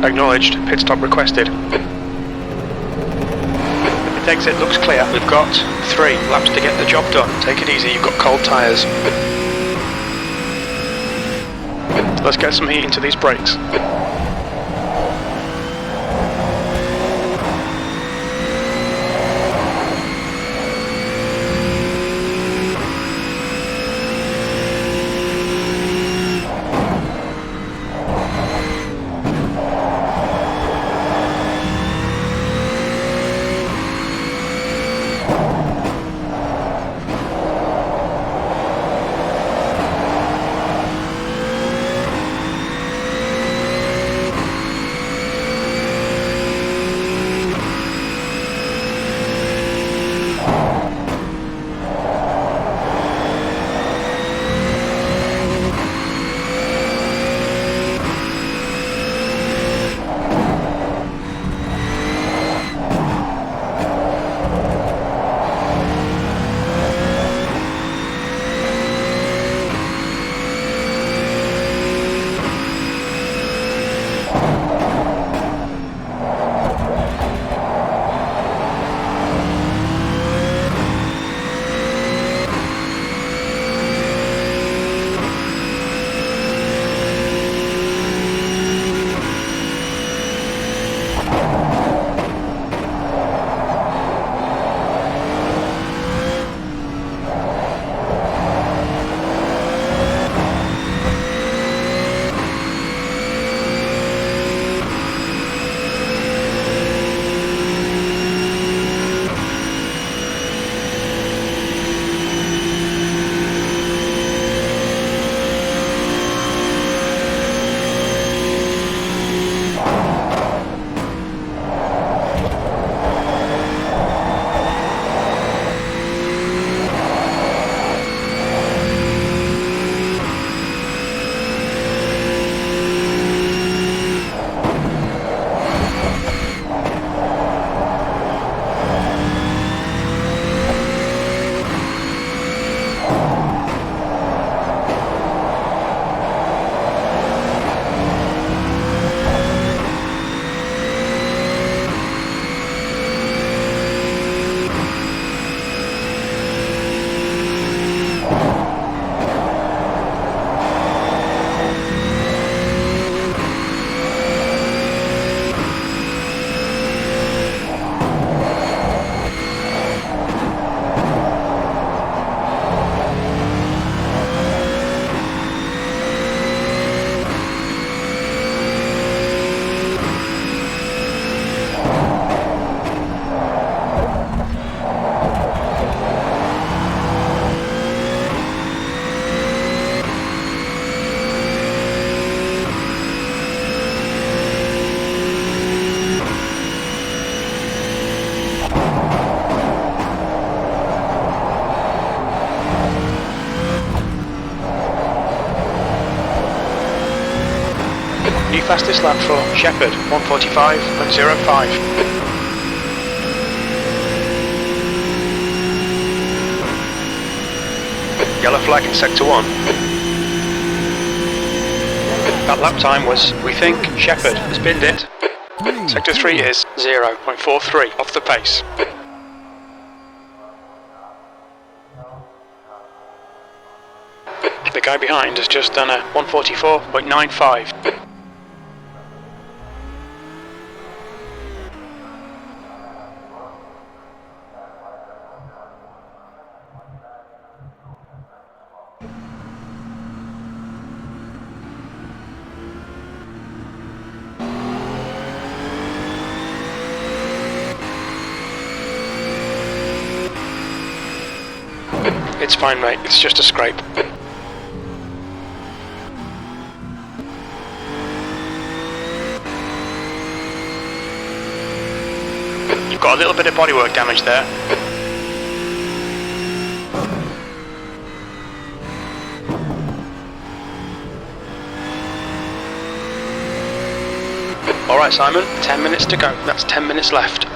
Acknowledged. Pit stop requested. Pit exit looks clear. We've got 3 laps to get the job done. Take it easy, you've got cold tyres. Let's get some heat into these brakes. New fastest lap for Shepherd, 1:45.05. Yellow flag in sector 1. That lap time was, we think, Shepherd has binned it. Sector 3 is 0.43 off the pace. The guy behind has just done a 1:44.95. It's fine, mate, it's just a scrape. You've got a little bit of bodywork damage there. Alright Simon, 10 minutes to go, that's 10 minutes left.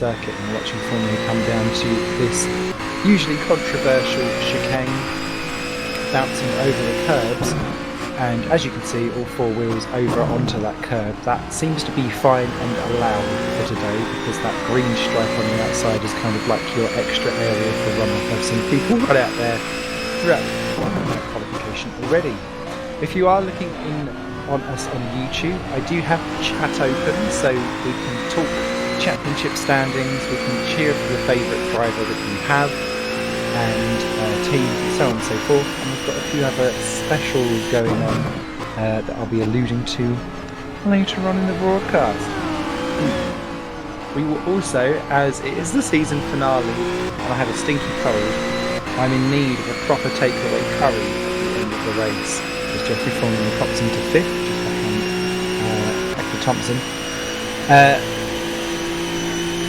circuit and watching Formula come down to this usually controversial chicane, bouncing over the curbs. And as you can see, all four wheels over onto that curb. That seems to be fine and allowed for today because that green stripe on the outside is kind of like your extra area for runoff. I've seen people run out there throughout qualification already. If you are looking in on us on YouTube, I do have chat open so we can talk championship standings, we can cheer for the favourite driver that you have, and team, and so on and so forth. And we've got a few other specials going on that I'll be alluding to later on in the broadcast. We will also, as it is the season finale and I have a stinky cold, I'm in need of a proper takeaway curry at the end of the race. As Jeffrey Formula pops into 5th, just behind Hector Thompson.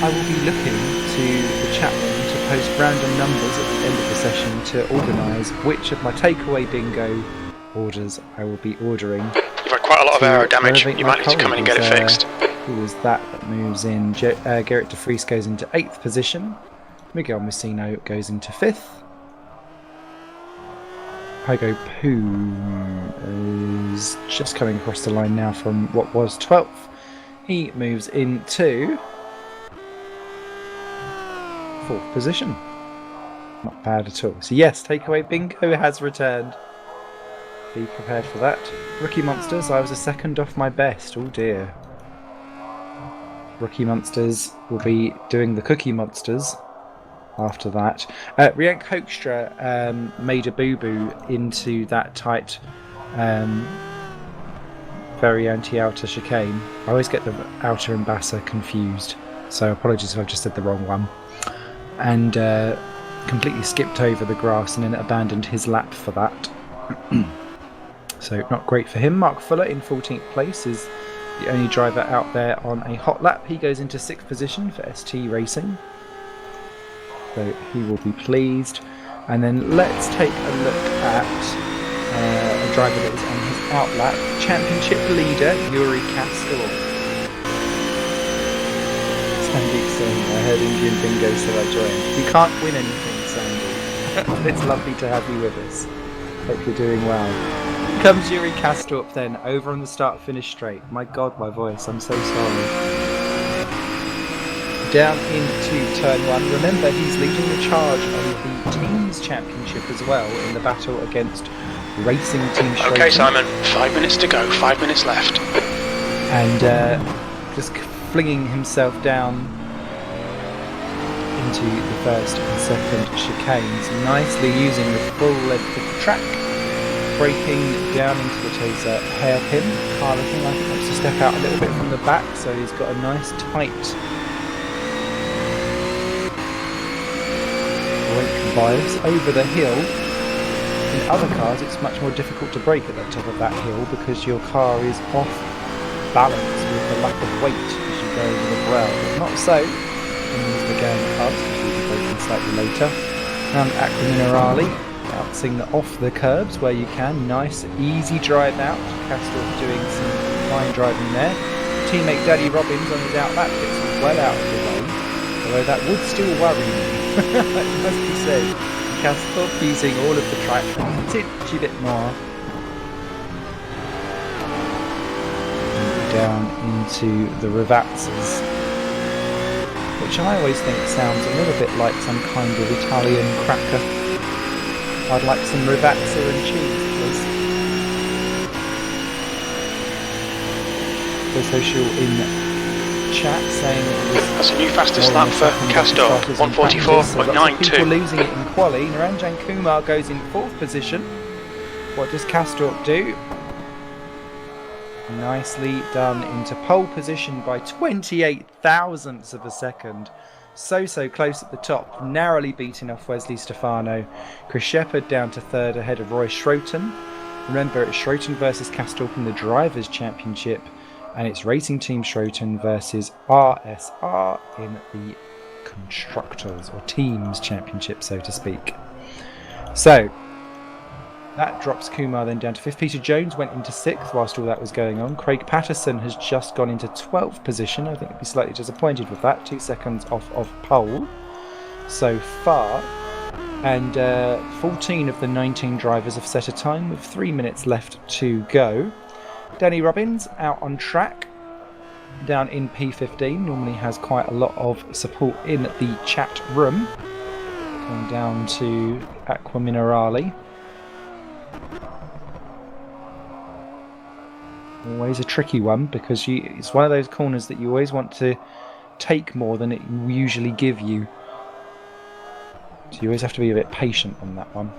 I will be looking to the chat room to post random numbers at the end of the session to organise which of my takeaway bingo orders I will be ordering. You've had quite a lot of aero damage. You might need to come in and get it fixed. Who was that moves in? Gerrit de Vries goes into 8th position. Miguel Messino goes into 5th. Hygo Poo is just coming across the line now from what was 12th. He moves into 4th position. Not bad at all. So yes, takeaway bingo has returned. Be prepared for that. Rookie Monsters, I was a second off my best. Oh dear. Rookie Monsters will be doing the Cookie Monsters after that. Riank Hoekstra made a boo-boo into that tight very anti-outer chicane. I always get the outer and Bassa confused, so apologies if I've just said the wrong one. And completely skipped over the grass and then abandoned his lap for that. So not great for him. Mark Fuller in 14th place is the only driver out there on a hot lap. He goes into 6th position for ST Racing, so he will be pleased. And then let's take a look at a driver that is on his out lap. Championship leader Yuri Castor. Sandy saying, I heard Indian bingo so I joined. You can't win anything, Sandy. It's lovely to have you with us. Hope you're doing well. Comes Yuri Kastorp then, over on the start-finish straight. My god, my voice, I'm so sorry. Down into turn 1. Remember, he's leading the charge on the Teams Championship as well in the battle against Racing Team Schroeder. Okay, Simon, 5 minutes to go, 5 minutes left. And just flinging himself down into the first and second chicanes, nicely using the full length of the track. Braking down into the Chaser hairpin. Car looking like it wants to step out a little bit from the back, so he's got a nice tight brake bias over the hill. In other cars it's much more difficult to brake at the top of that hill because your car is off balance with the lack of weight as you go over the brow. But not so in these Megane cars, because we'll be braking slightly later. Around Aqua Minerale. Bouncing off the curbs where you can. Nice, easy drive out. Castor doing some fine driving there. Teammate Daddy Robbins on his out lap gets him well out of the way. Although that would still worry me. It must be said. Castor using all of the track a titchy bit more. And down into the Ravazzas, which I always think sounds a little bit like some kind of Italian cracker. I'd like some Ravazza and cheese, please. The social in chat saying it was... That's a new fastest lap for Castor, 144.92. People losing it in quali. Naranjan Kumar goes in 4th position. What does Castor do? Nicely done into pole position by 28 thousandths of a second. So close at the top, narrowly beating off Wesley Stefano. Chris Shepherd down to 3rd ahead of Roy Schroten. Remember, it's Schroten versus Castorp in the Drivers' Championship, and it's Racing Team Schroten versus RSR in the Constructors, or Teams Championship, so to speak. So, That drops Kumar then down to 5th. Peter Jones went into 6th whilst all that was going on. Craig Patterson has just gone into 12th position. I think he'd be slightly disappointed with that. 2 seconds off of pole so far. And 14 of the 19 drivers have set a time with 3 minutes left to go. Danny Robbins out on track down in P15. Normally has quite a lot of support in the chat room. Going down to Aqua Minerale. Always a tricky one because it's one of those corners that you always want to take more than it will usually give you. So you always have to be a bit patient on that one.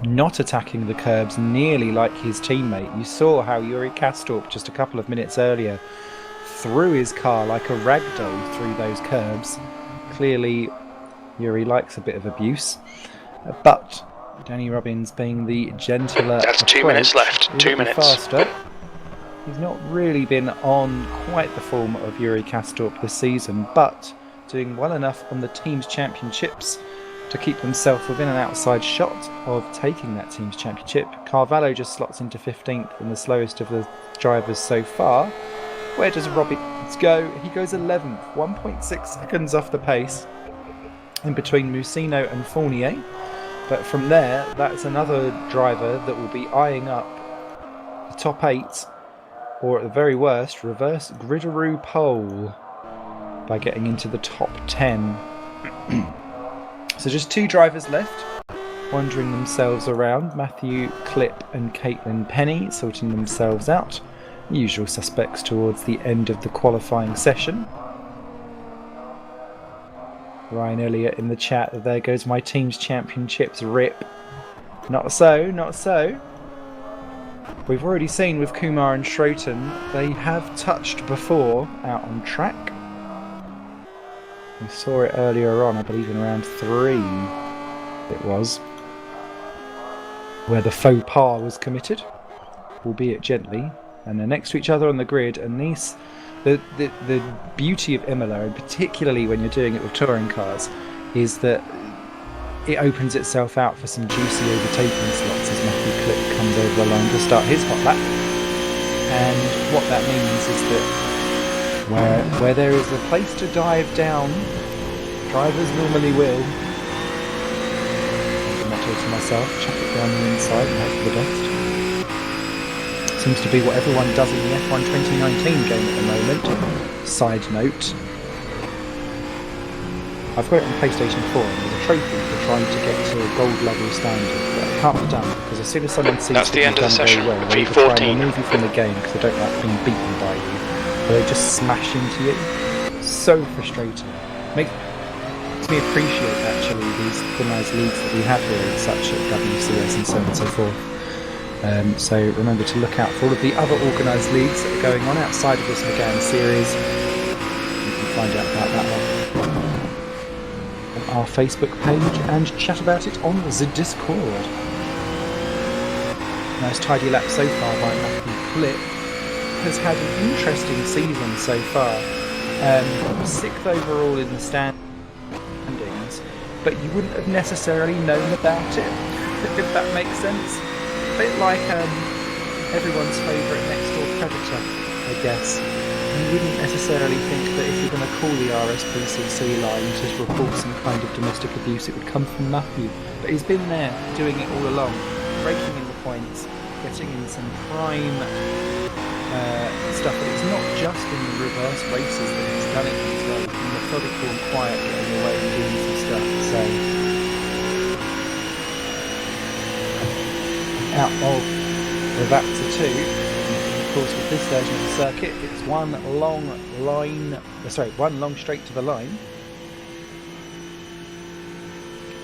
Not attacking the curbs nearly like his teammate. You saw how Yuri Kastorp just a couple of minutes earlier threw his car like a ragdoll through those curbs. Clearly Yuri likes a bit of abuse. But Danny Robbins being the gentler That's 2 minutes left. 2 minutes. Faster. He's not really been on quite the form of Yuri Kastorp this season, but doing well enough on the team's championships to keep himself within an outside shot of taking that team's championship. Carvalho just slots into 15th and the slowest of the drivers so far. Where does Robbins go? He goes 11th, 1.6 seconds off the pace in between Musino and Fournier. But from there, that's another driver that will be eyeing up the top 8, or at the very worst, reverse Gridaroo pole by getting into the top 10. So just 2 drivers left, wandering themselves around. Matthew Clipp and Caitlin Penny sorting themselves out. Usual suspects towards the end of the qualifying session. Ryan Elliott in the chat, there goes my team's championships, rip. Not so, not so. We've already seen with Kumar and Schroten, they have touched before out on track. We saw it earlier on, I believe in round 3 it was, where the faux pas was committed, albeit gently, and they're next to each other on the grid. And these, the beauty of Imola, and particularly when you're doing it with touring cars, is that it opens itself out for some juicy overtaking slots as Matthew Click comes over the line to start his hot lap. And what that means is that where there is a place to dive down, drivers normally will. As a motto to myself, chuck it down the inside and hope for the best. Seems to be what everyone does in the F1 2019 game at the moment. Side note, I've got it on PlayStation 4 and there's a trophy for trying to get to a gold level standard, but it can't be done because as soon as someone sees That's the end of the session. Well, they try and P14. remove you from the game because they don't like being beaten by you. They just smash into you. So frustrating. Makes me appreciate actually the nice leagues that we have here, such as WCS and so on and so forth. So remember to look out for all of the other organised leagues that are going on outside of this Megane series. You can find out about that on our Facebook page and chat about it on the Discord. Nice tidy lap so far by Matthew Clip. Has had an interesting season so far. 6th overall in the standings, but you wouldn't have necessarily known about it, if that makes sense. A bit like everyone's favourite next door predator, I guess. You wouldn't necessarily think that if you're going to call the RSPCC line to report some kind of domestic abuse, it would come from Matthew. But he's been there, doing it all along, breaking in the points, getting in some prime stuff, but it's not just in the reverse races that he's done it as well. He's been methodical and quiet getting away and doing some stuff. So out of the Vaptor 2, and of course with this version of the circuit, it's one long straight to the line.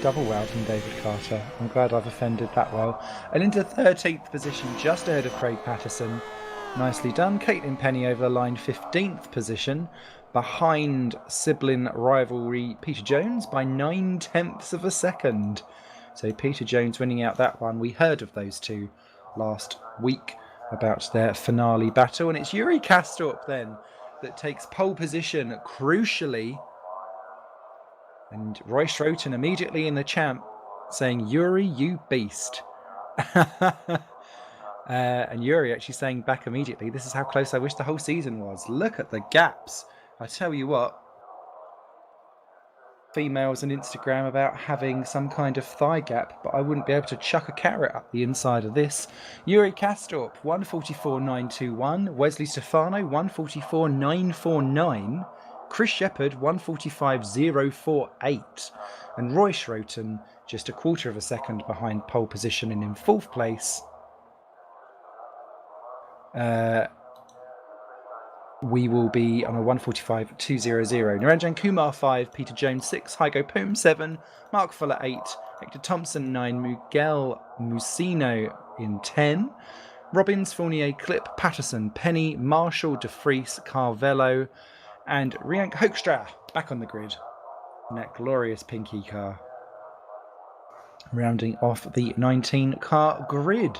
Double wow from David Carter. I'm glad I've offended that well. And into 13th position, just ahead of Craig Patterson. Nicely done. Caitlin Penny over the line, 15th position, behind sibling rivalry Peter Jones by 9/10 of a second. So Peter Jones winning out that one. We heard of those two last week about their finale battle, and it's Yuri Kastorp then that takes pole position crucially, and Roy Schroten immediately in the champ saying, Yuri, you beast. And Yuri actually saying back immediately, this is how close I wish the whole season was. Look at the gaps. I tell you what, females on Instagram about having some kind of thigh gap, but I wouldn't be able to chuck a carrot up the inside of this. Yuri Kastorp, 144.921. Wesley Stefano, 144.949. Chris Shepherd, 145.048. And Roy Schroten, just a quarter of a second behind pole position and in fourth place. We will be on a 145.200. Niranjan Kumar 5, Peter Jones 6, Hygo Poom 7, Mark Fuller 8, Hector Thompson 9, Miguel Musino in 10, Robbins, Fournier, Clip, Patterson, Penny, Marshall, De Vries, Carvello, and Riank Hoekstra back on the grid in that glorious pinky car. Rounding off the 19-car grid.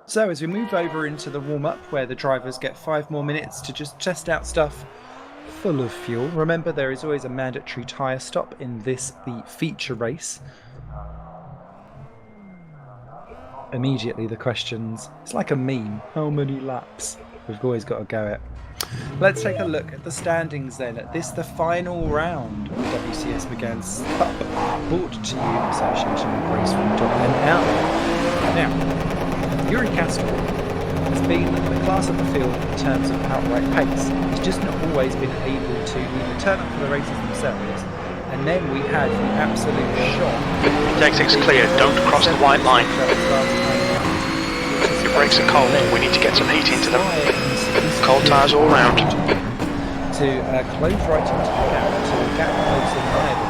So as we move over into the warm-up where the drivers get 5 more minutes to just test out stuff full of fuel. Remember, there is always a mandatory tyre stop in this, the feature race. Immediately the questions, it's like a meme, how many laps? We've always got to go it. Let's take a look at the standings then. At this, the final round of WCS Megane's Cup, brought to you in association with Raceform.nl. Now, Yuri Kastorp has been the class of the field in terms of outright pace. He's just not always been able to either turn up for the races themselves, and then we had the absolute shock. Exit's clear, don't cross the white line. Your brakes are cold, we need to get some heat into them. Cold tyres all round. To close right into the gap, to a gap close in higher than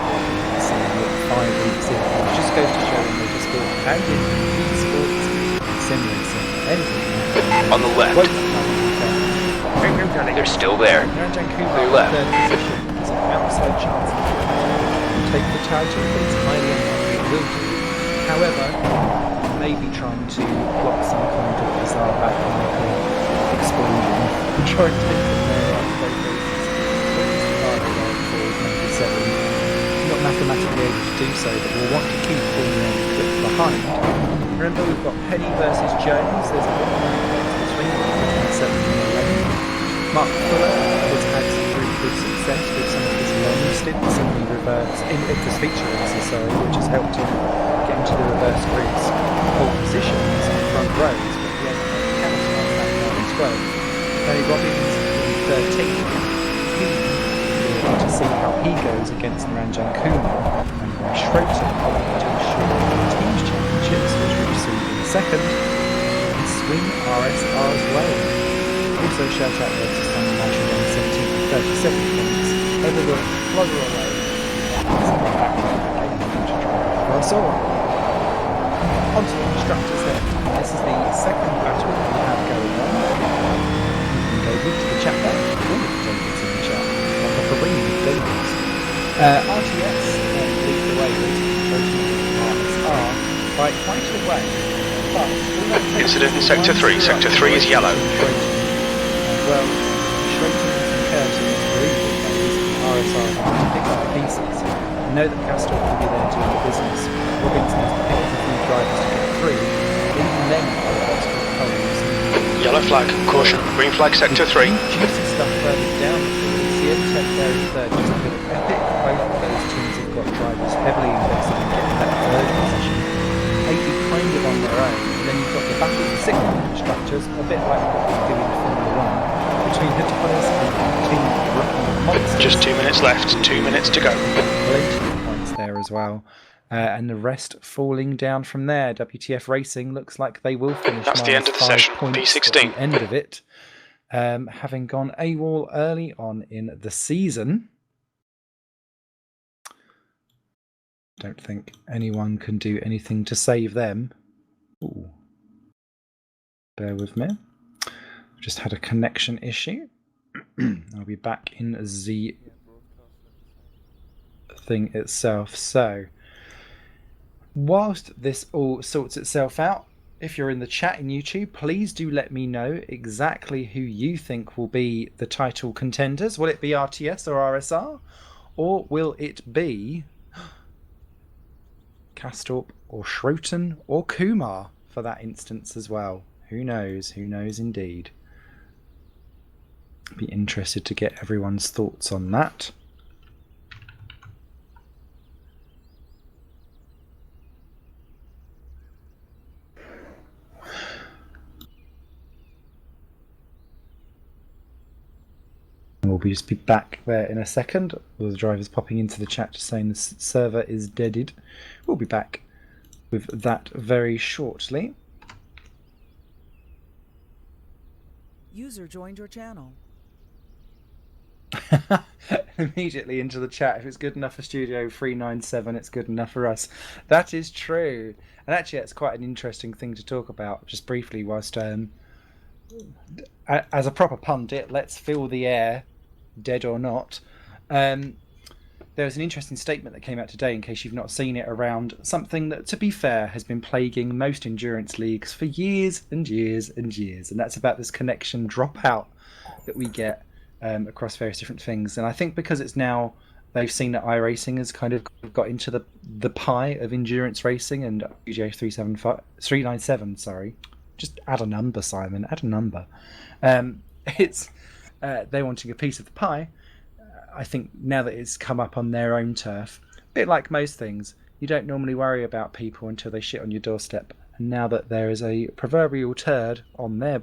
5 weeks in. It just goes to show in motorsport and in esports, sim racing, anything. On the left. They're still there. Niranjan Kumar They're in left. third position is an outside chance to take the title, but it's highly unlikely it will do. However, maybe trying to block some kind of bizarre background explosion and try and take them there on both races. Not mathematically able to do so, but we'll want to keep Formula 1 clip behind. Remember, we've got Penny versus Jones. There's a 1 between 7 and 11. Mark Fuller has had some really good success with some of his long stints in the reverse, in this feature races, which has helped him get into the reverse grid's pole positions and front rows, but he hasn't had the chance on that car as well. Tony Robbins in 13th. We'll want to see how he goes against Niranjan Kumar and Roy Schroten, hoping to ensure the team's championships, which we receive in a second, and swing RSR's way. Also shout out there to Simon Marshall down 17th and 37 points over the Flogger away. On to the constructors then. This is the second battle that we have going on. You can go to the chat there. David's in the chat. I'm for bringing David's. RTS lead the way with RSR by quite a way. But Incident in Sector 3. Sector 3 is yellow. Well, Schroten and Curtis believe that RSR is going to pick up the pieces. I know that Kastorp will be there doing the business. Robbins needs to pick up a few drivers to get through. Even then, Yellow flag, caution, green flag Sector 3. Juicy stuff further down the field. CM10 there in third, just a bit of epic. Both of those teams have got drivers heavily invested in getting that third position. 80 kind of on their own. And then you've got the battle of the signal constructors, a bit like what we do in Formula 1, between Hitachi's and Team Rookie Monsters. Just 2 minutes left, 2 minutes to go. Plenty of points there as well. And the rest falling down from there. WTF Racing looks like they will finish. That's the end of the session, P16. At the end of it, having gone AWOL early on in the season. Don't think anyone can do anything to save them. Ooh. Bear with me. Just had a connection issue. I'll be back in the thing itself. So, whilst this all sorts itself out, if you're in the chat in YouTube, please do let me know exactly who you think will be the title contenders. Will it be RTS or RSR? Or will it be Castorp or Schroten or Kumar for that instance as well. Who knows? Who knows indeed. Be interested to get everyone's thoughts on that. We'll just be back there in a second. The driver's popping into the chat saying the server is deaded. We'll be back with that very shortly. User joined your channel. Immediately into the chat. If it's good enough for Studio 397, it's good enough for us. That is true. And actually, that's quite an interesting thing to talk about, just briefly, whilst as a proper pundit, let's fill the air, dead or not. There was an interesting statement that came out today, in case you've not seen it, around something that, to be fair, has been plaguing most endurance leagues for years and years and years, and that's about this connection dropout that we get across various different things. And I think because it's now, they've seen that iRacing has kind of got into the pie of endurance racing, and UJ 397, sorry, just add a number, Simon, add a number. It's they're wanting a piece of the pie. I think now that it's come up on their own turf, a bit like most things, you don't normally worry about people until they shit on your doorstep. And now that there is a proverbial turd on their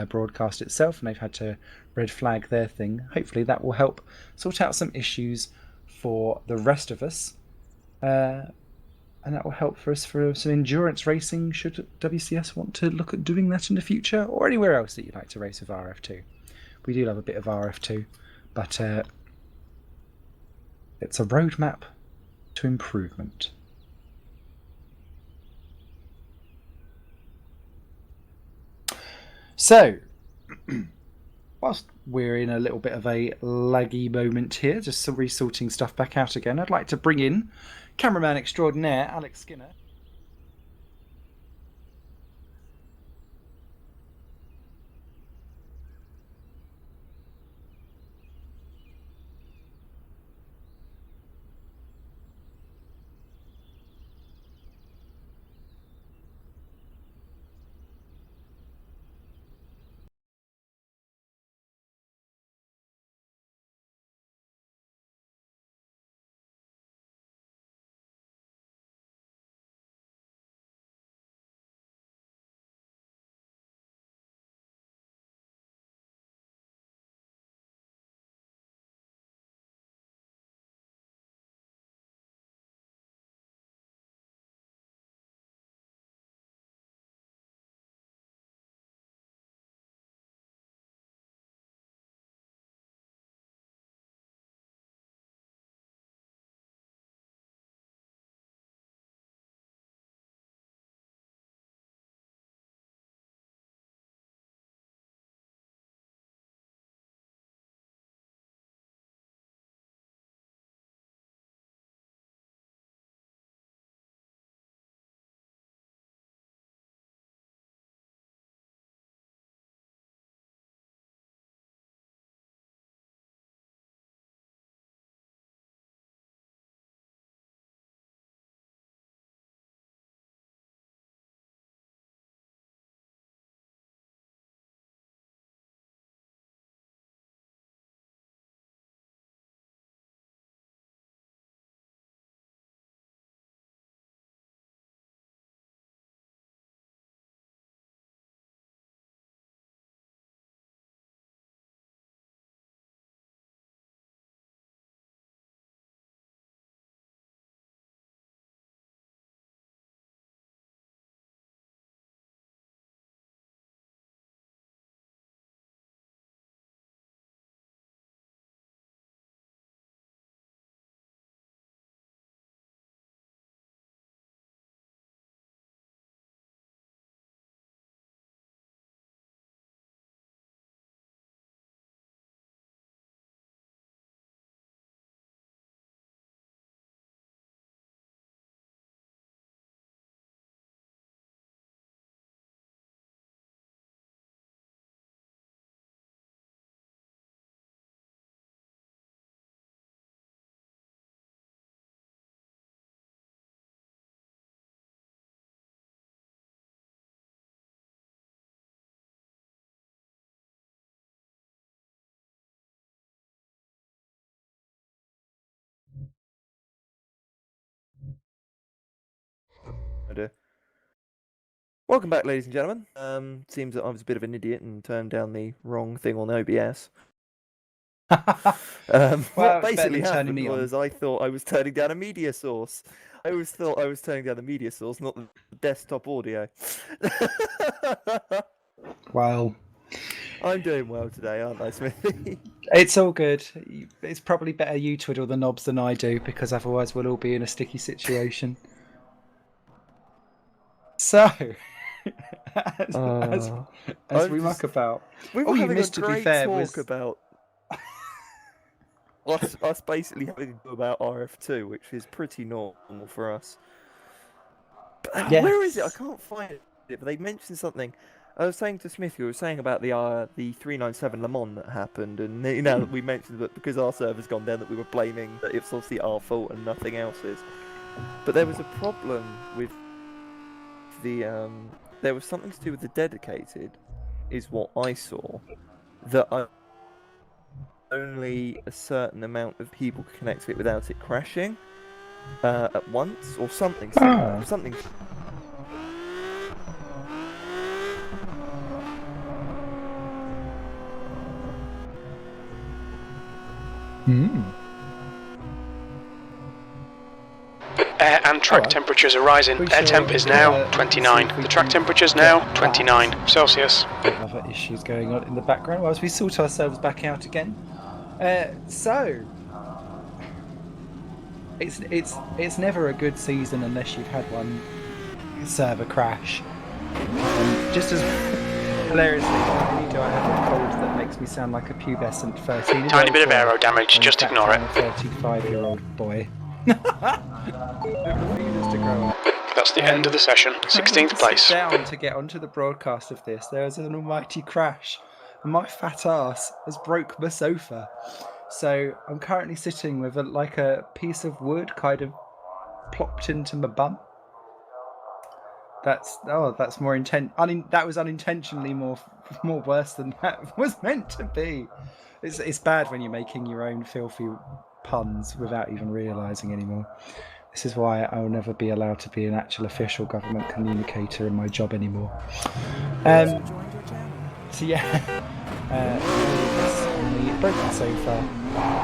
broadcast itself, and they've had to red flag their thing, hopefully that will help sort out some issues for the rest of us. And that will help for us for some endurance racing, should WCS want to look at doing that in the future, or anywhere else that you'd like to race with RF2. We do love a bit of RF2, but it's a roadmap to improvement. So, whilst we're in a little bit of a laggy moment here, just resorting stuff back out again, I'd like to bring in cameraman extraordinaire Alex Skinner. Welcome back, ladies and gentlemen. Seems that I was a bit of an idiot and turned down the wrong thing on OBS. Well, What it's better basically than turning happened me on. was I thought I was turning down a media source. I always thought I was turning down the media source, not the desktop audio. Well, I'm doing well today, aren't I, Smithy? it's all good. It's probably better you twiddle the knobs than I do, because otherwise we'll all be in a sticky situation. So, as we muck about, We were all you having missed, a to be great fair, talk was about us basically having a go about RF2, which is pretty normal for us. But, where is it? I yes. can't find it. But they mentioned something. I was saying to Smith, you were saying about the 397 Le Mans that happened, and we mentioned that because our server's gone down, that we were blaming that it's obviously our fault and nothing else's. But there was a problem with the there was something to do with the dedicated, is what I saw. That only a certain amount of people could connect to it without it crashing at once, or something similar. Something. Air and track Alright. temperatures are rising. We Air temp shall, is now see 29. if we The track can temperature is get now that. 29 Celsius. Other issues going on in the background whilst we sort ourselves back out again. So it's never a good season unless you've had one server crash. Just as hilariously, not only do I have a cold that makes me sound like a pubescent 13-year-old Tiny bit of boy, aero damage, in just fact, ignore I'm it. a 35-year-old boy. That refuses to grow up. That's the end of the session. 16th place. Sit down to get onto the broadcast of this. There was an almighty crash, and my fat ass has broke my sofa. So I'm currently sitting with a piece of wood kind of plopped into my bum. That's more that was unintentionally more worse than that was meant to be. It's bad when you're making your own filthy puns without even realising anymore. This is why I will never be allowed to be an actual official government communicator in my job anymore. User joined your channel. So yeah, on the broken sofa,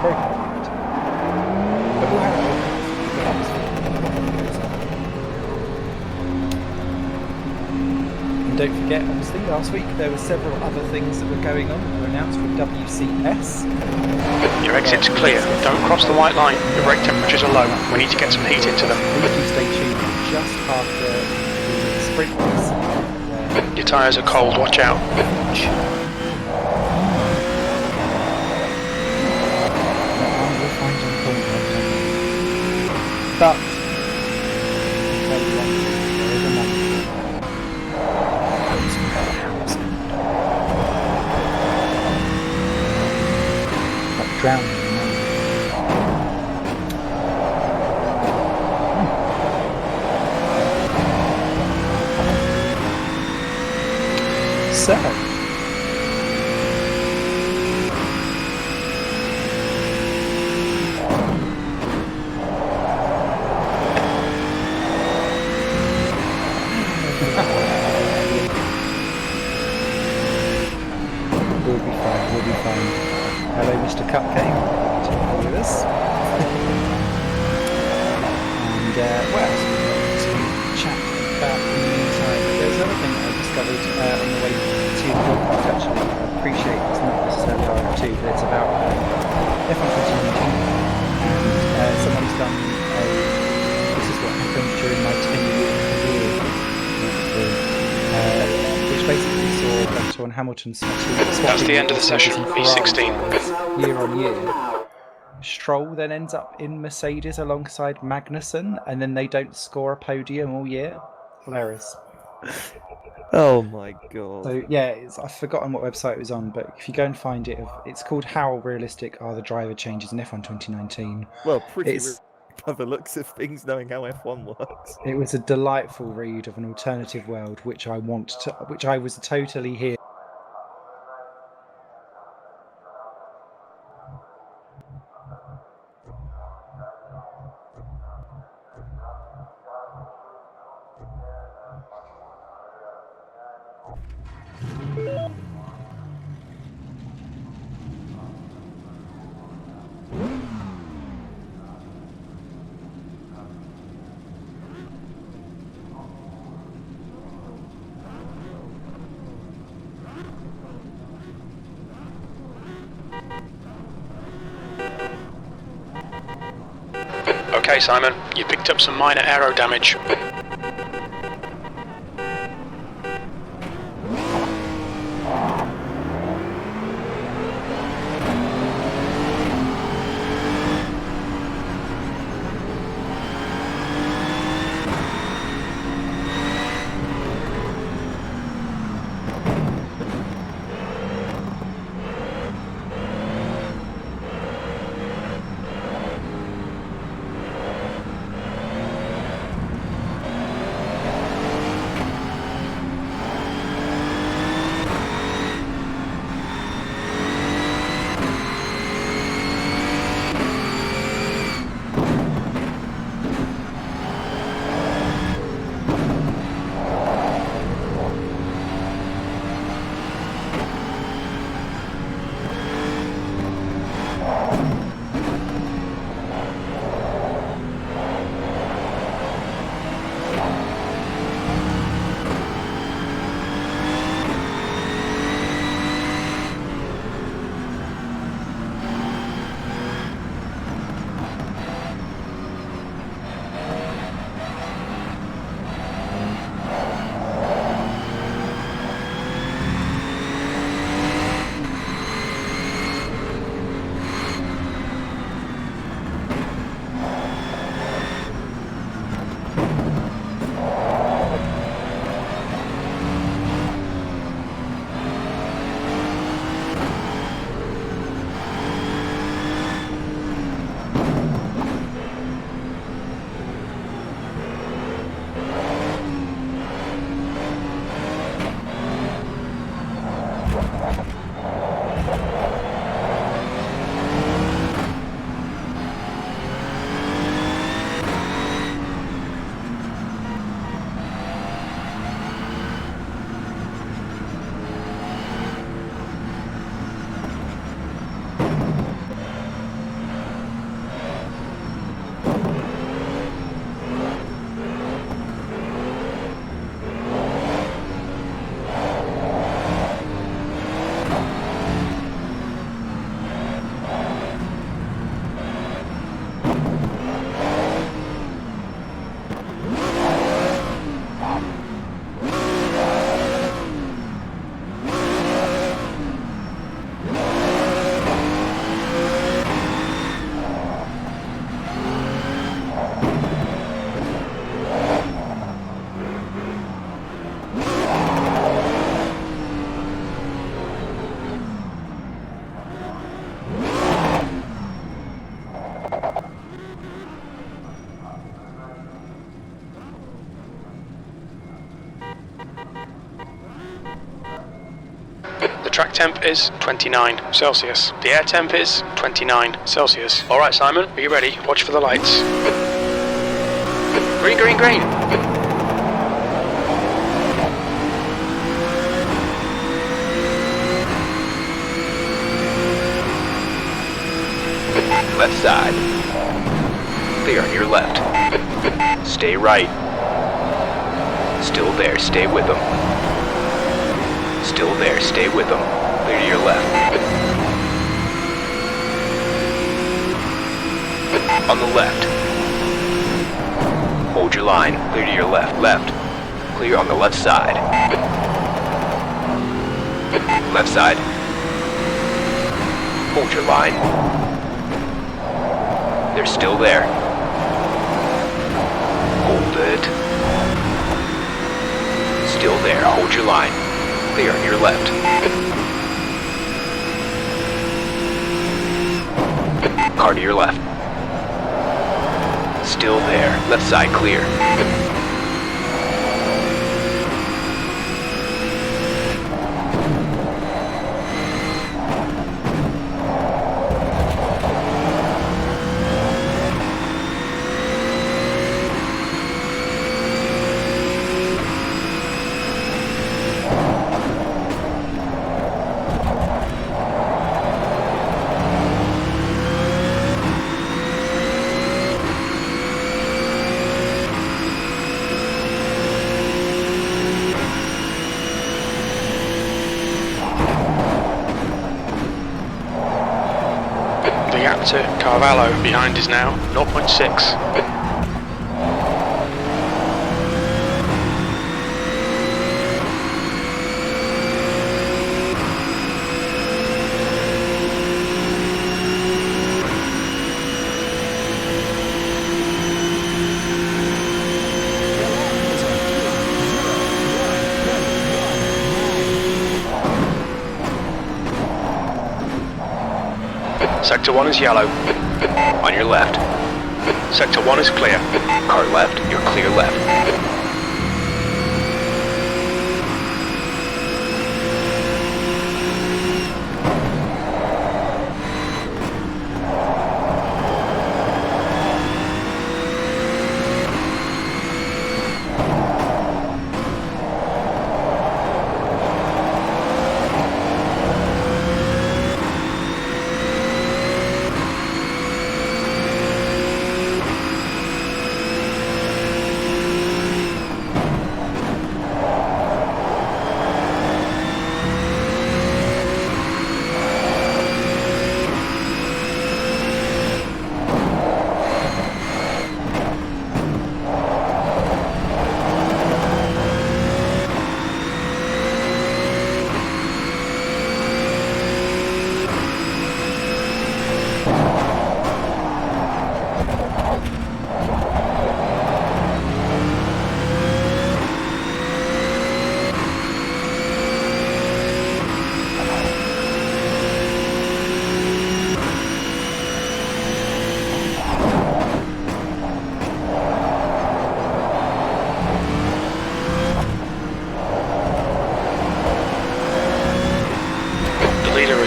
broken bed. But we'll have and don't forget, obviously, last week there were several other things that were going on that were announced with WCS. Your exit's clear. Don't cross the white line. Your brake temperatures are low. We need to get some heat into them. Please do stay tuned just after the sprint race. Your tyres are cold. Watch out. But there is a number. Like drowning. So we'll be fine. Hello, Mr. Cupcake. To be with us. And what else we got to chat about in the meantime? There's another thing that I discovered on the way to the podcast. Actually, I appreciate it's not necessarily RF2, but it's about F1 2019. And someone's done this is what happened during my 10-year career. Which basically saw Vettel and Hamilton swapping. That's the end of the session. P16. Year on year. Stroll then ends up in Mercedes alongside Magnussen, and then they don't score a podium all year. Hilarious. Oh my god. So yeah, I've forgotten what website it was on, but if you go and find it, it's called "How Realistic Are the Driver Changes in F1 2019?" Well, pretty by the looks of things, knowing how F1 works. It was a delightful read of an alternative world, which I was totally here. Simon. You picked up some minor aero damage. Track temp is 29 Celsius. The air temp is 29 Celsius. Alright Simon, are you ready? Watch for the lights. Green, green, green! Left side. Clear on your left. Stay right. Still there, stay with them. Still there, stay with them. Clear to your left. On the left. Hold your line. Clear to your left. Left. Clear on the left side. Left side. Hold your line. They're still there. Hold it. Still there. Hold your line. Clear on your left. Car to your left. Still there. Left side clear. The gap to Carvalho behind is now 0.6. Sector 1 is yellow. On your left. Sector 1 is clear. Car left, you're clear left.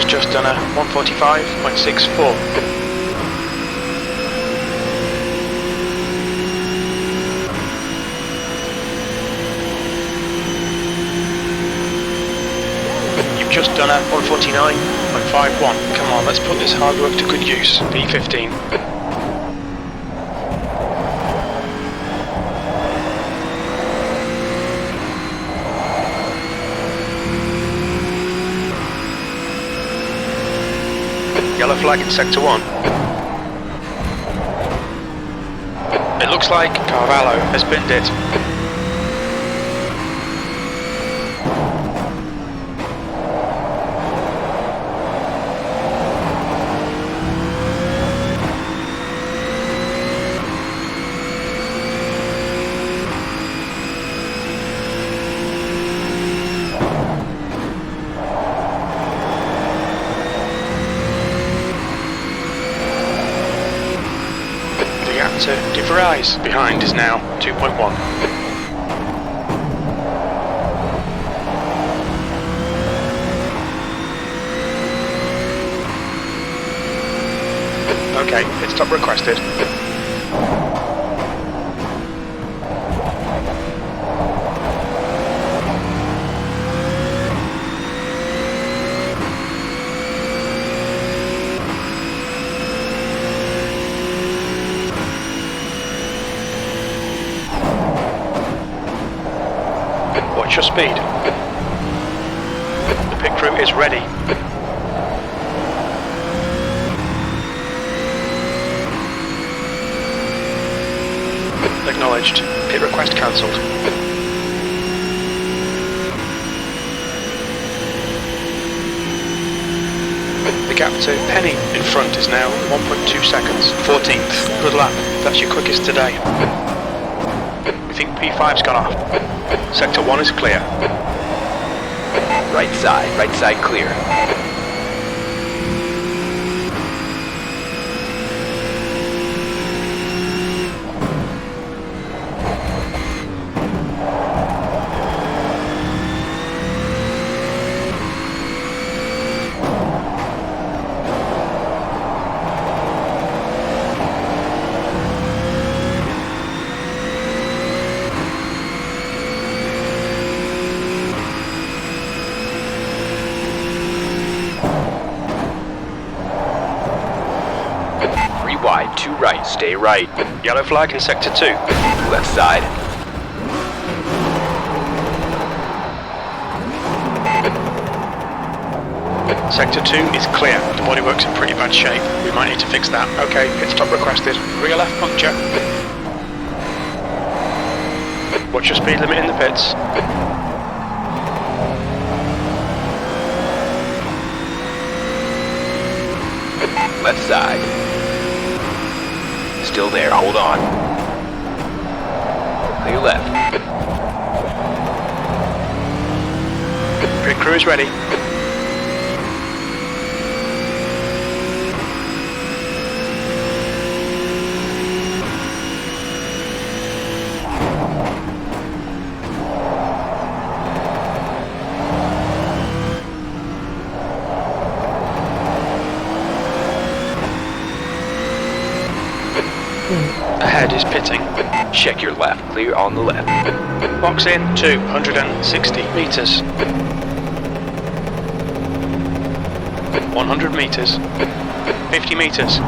Just done a 145.64. You've just done a 149.51. Come on, let's put this hard work to good use. P15. Yellow flag in Sector 1. It looks like Carvalho has binned it. To DeVries behind is now 2.1. Okay, pit stop requested. Watch your speed. The pit crew is ready. Acknowledged. Pit request cancelled. The gap to Penny in front is now 1.2 seconds. 14th. Good lap. That's your quickest today. We think P5's gone off. Sector 1 is clear. Right side clear. Wide, 2 right, stay right. Yellow flag in Sector 2. Left side. Sector 2 is clear. The bodywork's in pretty bad shape. We might need to fix that. Okay, pit stop requested. Rear left puncture. Watch your speed limit in the pits. Left side. Still there, hold on. Clear left. Pit crew is ready. ahead is pitting. Check your left. Clear on the left. Box in 260 meters. 100 meters. 50 meters.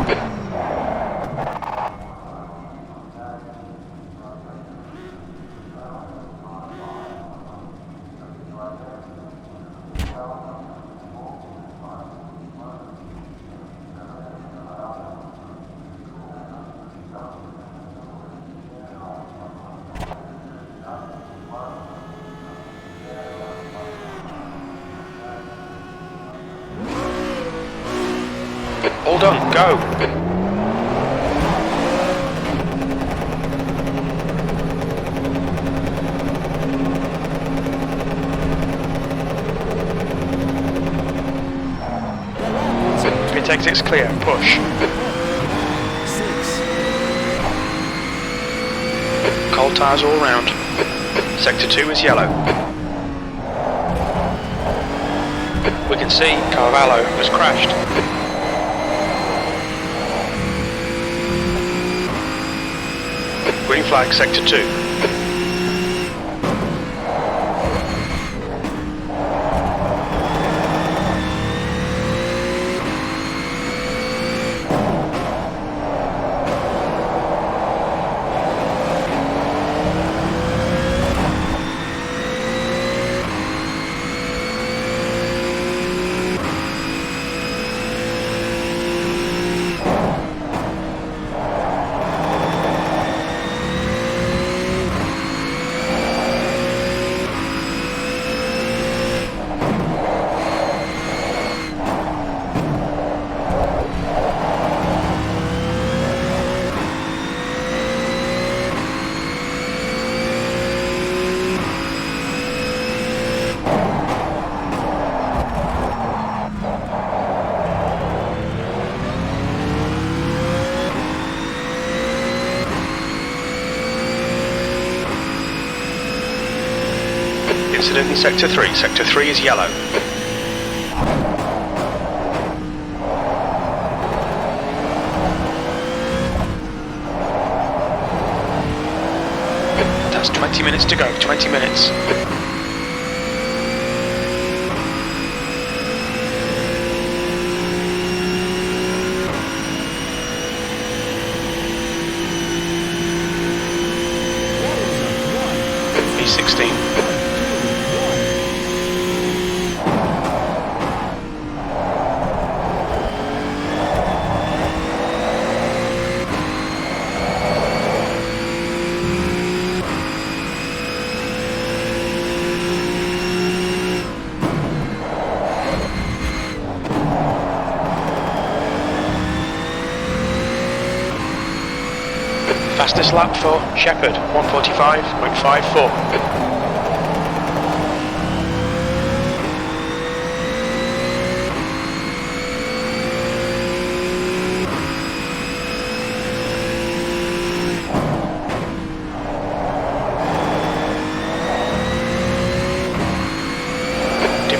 All done, go! Pit exit's clear, push. 6. Cold tyres all round. Sector 2 is yellow. We can see Carvalho has crashed. Green flag, sector 2. Incident in sector 3. Sector 3 is yellow. That's 20 minutes to go, 20 minutes. B16. Fastest lap for Shepherd, 145.54.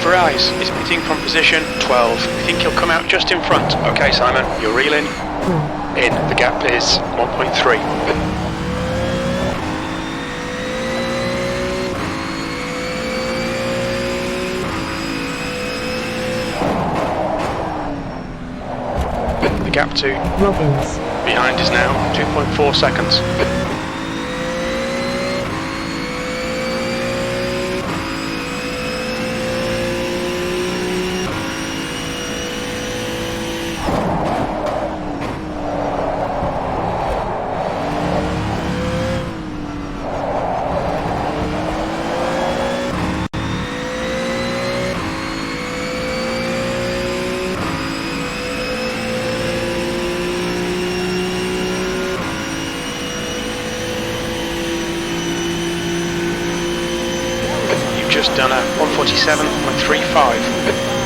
Rise is pitting from position 12. We think he'll come out just in front. Okay, Simon, you're reeling in. The gap is 1.3. The gap to Robbins. behind is now 2.4 seconds. Just done a 147.35.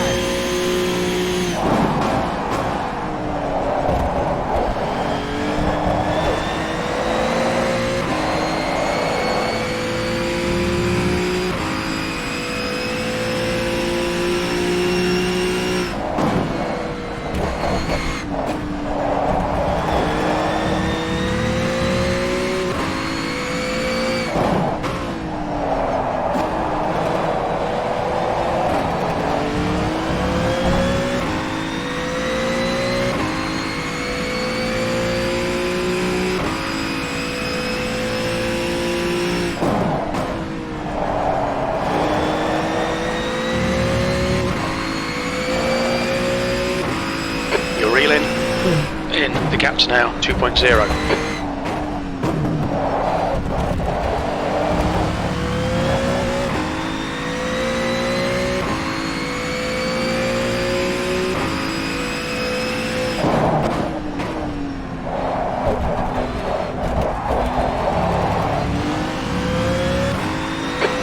Lap's now 2.0.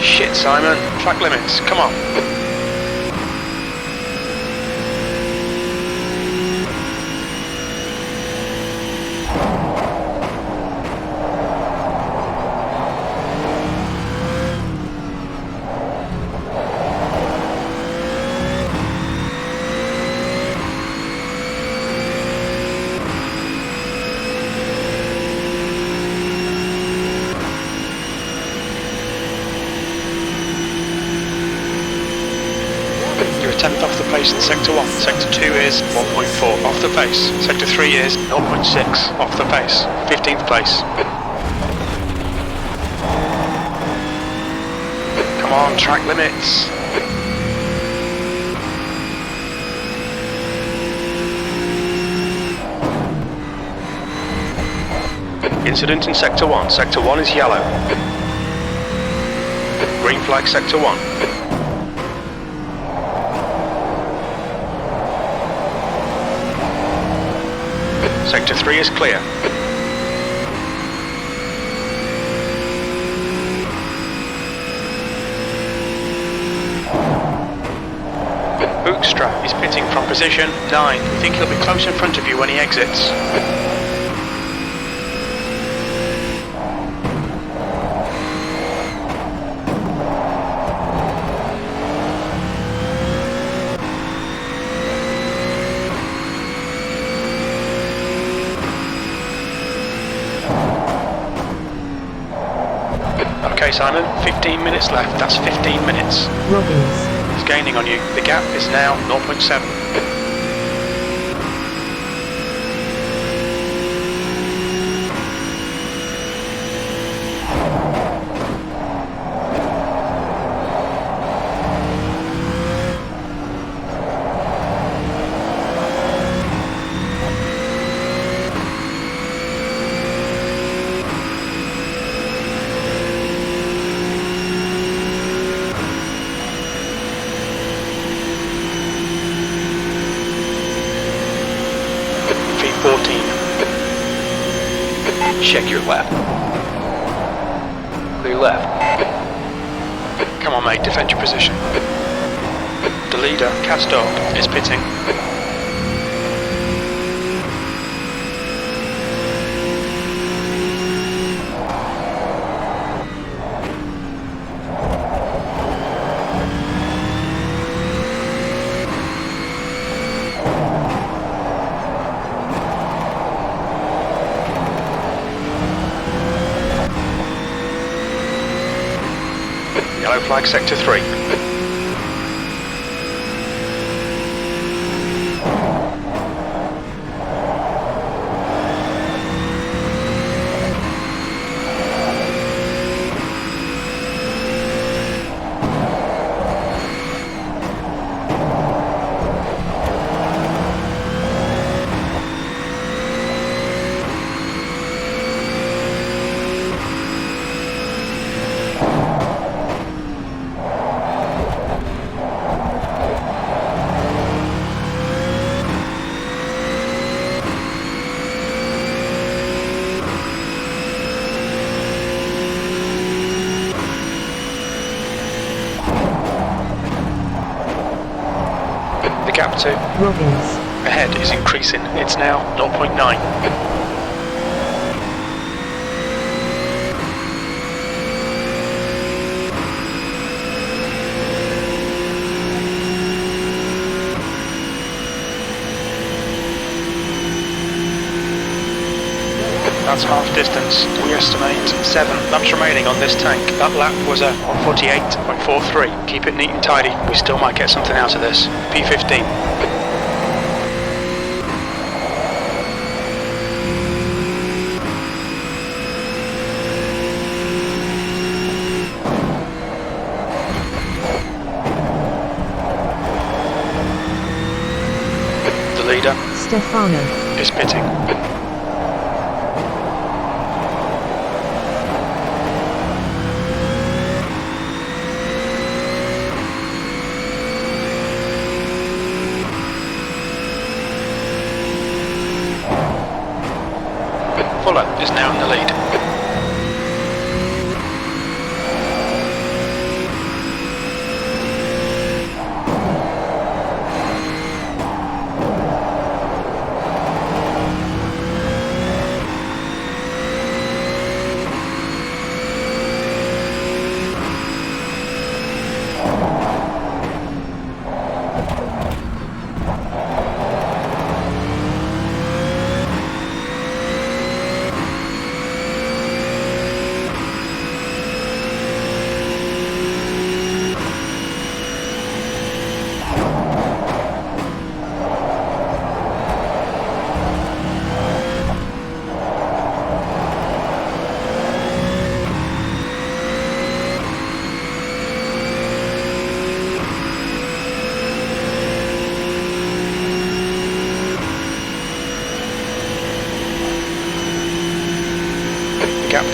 Shit, Simon. Track limits. Come on. You're a tenth off the pace in Sector 1. Sector 2 is 1.4 off the pace. Sector 3 is 0.6 off the pace. 15th place. Come on, track limits. Incident in Sector 1. Sector 1 is yellow. Green flag Sector 1. Sector 3 is clear. Hoekstra is pitting from position 9. We think he'll be close in front of you when he exits. Okay, Simon, 15 minutes left. That's 15 minutes. Robbins. He's gaining on you. The gap is now 0.7. Check your left. Clear left. Come on, mate, defend your position. The leader, Castor, is pitting. Yellow flag Sector 3. Gap to Robbins. ahead is increasing. It's now 0.9. That's half distance. We estimate 7 laps remaining on this tank. That lap was a 148.43. Keep it neat and tidy. We still might get something out of this. P15. The leader Stefano. is pitting.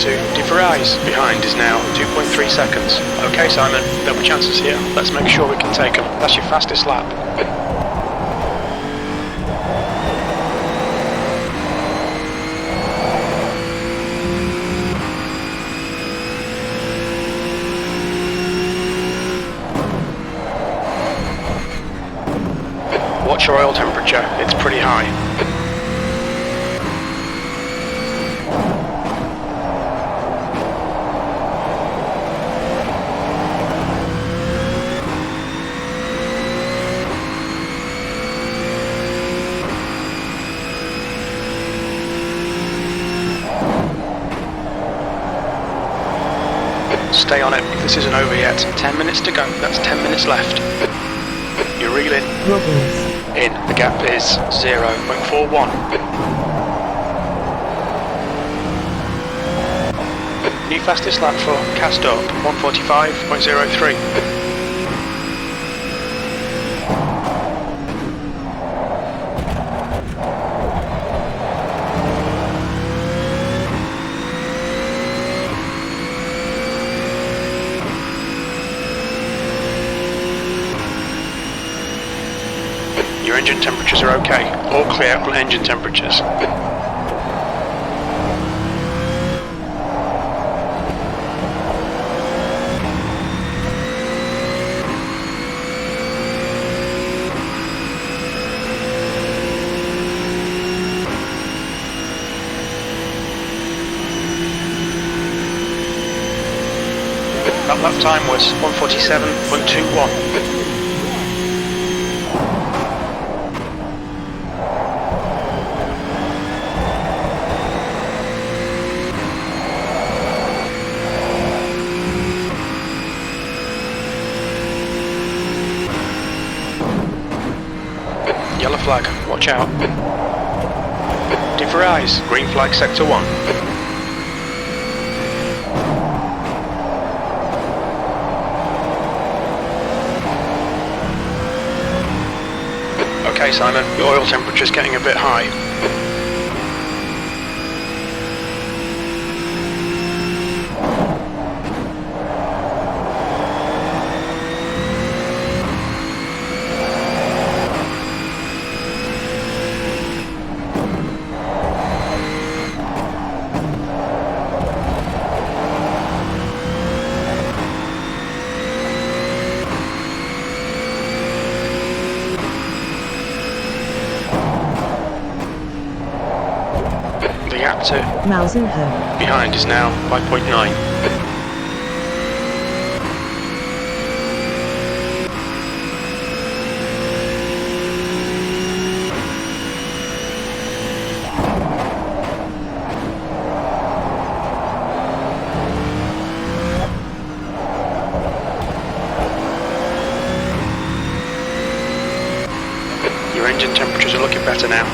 to devise. Behind is now 2.3 seconds. Okay, Simon, there'll be chances here. Let's make sure we can take them. That's your fastest lap. Watch your oil temperature, it's pretty high. Stay on it, this isn't over yet. 10 minutes to go, that's 10 minutes left. You're reeling. In, the gap is 0.41. New fastest lap for cast up, 1:45.03. Your engine temperatures are okay. All clear on engine temperatures. That lap time was 1:47.21. Yellow flag, watch out. Devise, green flag sector 1. Okay, Simon, your oil temperature's getting a bit high. The gap to behind is now 5.9. Your engine temperatures are looking better now.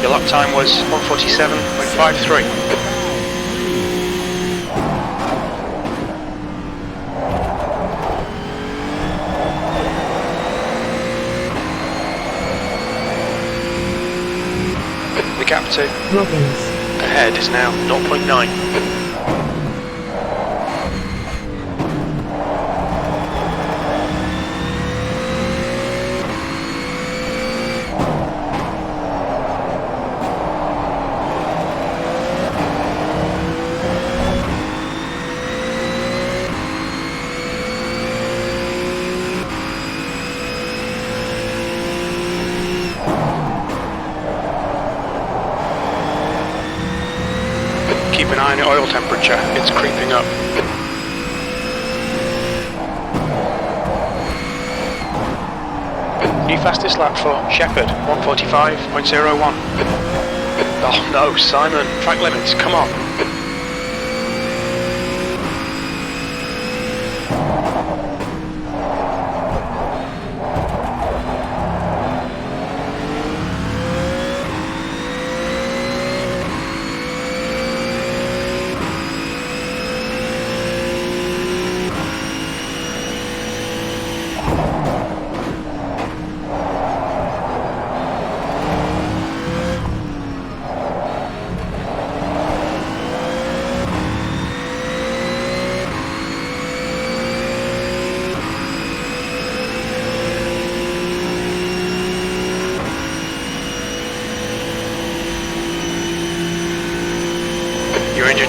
Your lap time was 1:47.53. The gap to ahead is now 0.9. Keep an eye on your oil temperature, it's creeping up. New fastest lap for Shepherd, 1:45.01. Oh no, Simon, track limits, come on.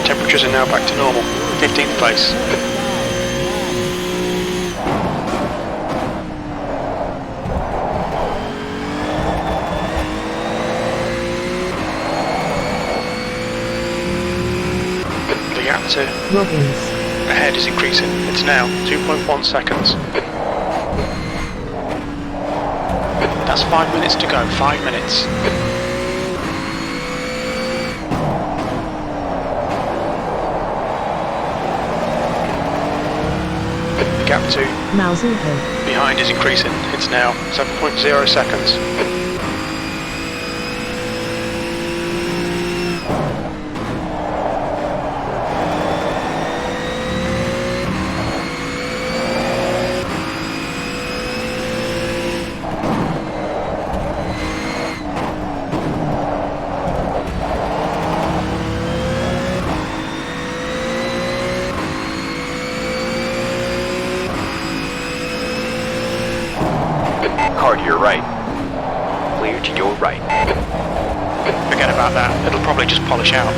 Temperatures are now back to normal. 15th place. The gap to ahead is increasing. It's now 2.1 seconds. That's 5 minutes to go. 5 minutes. The gap to behind is increasing. It's now 7.0 seconds. Car to your right. Clear to your right. Forget about that. It'll probably just polish out.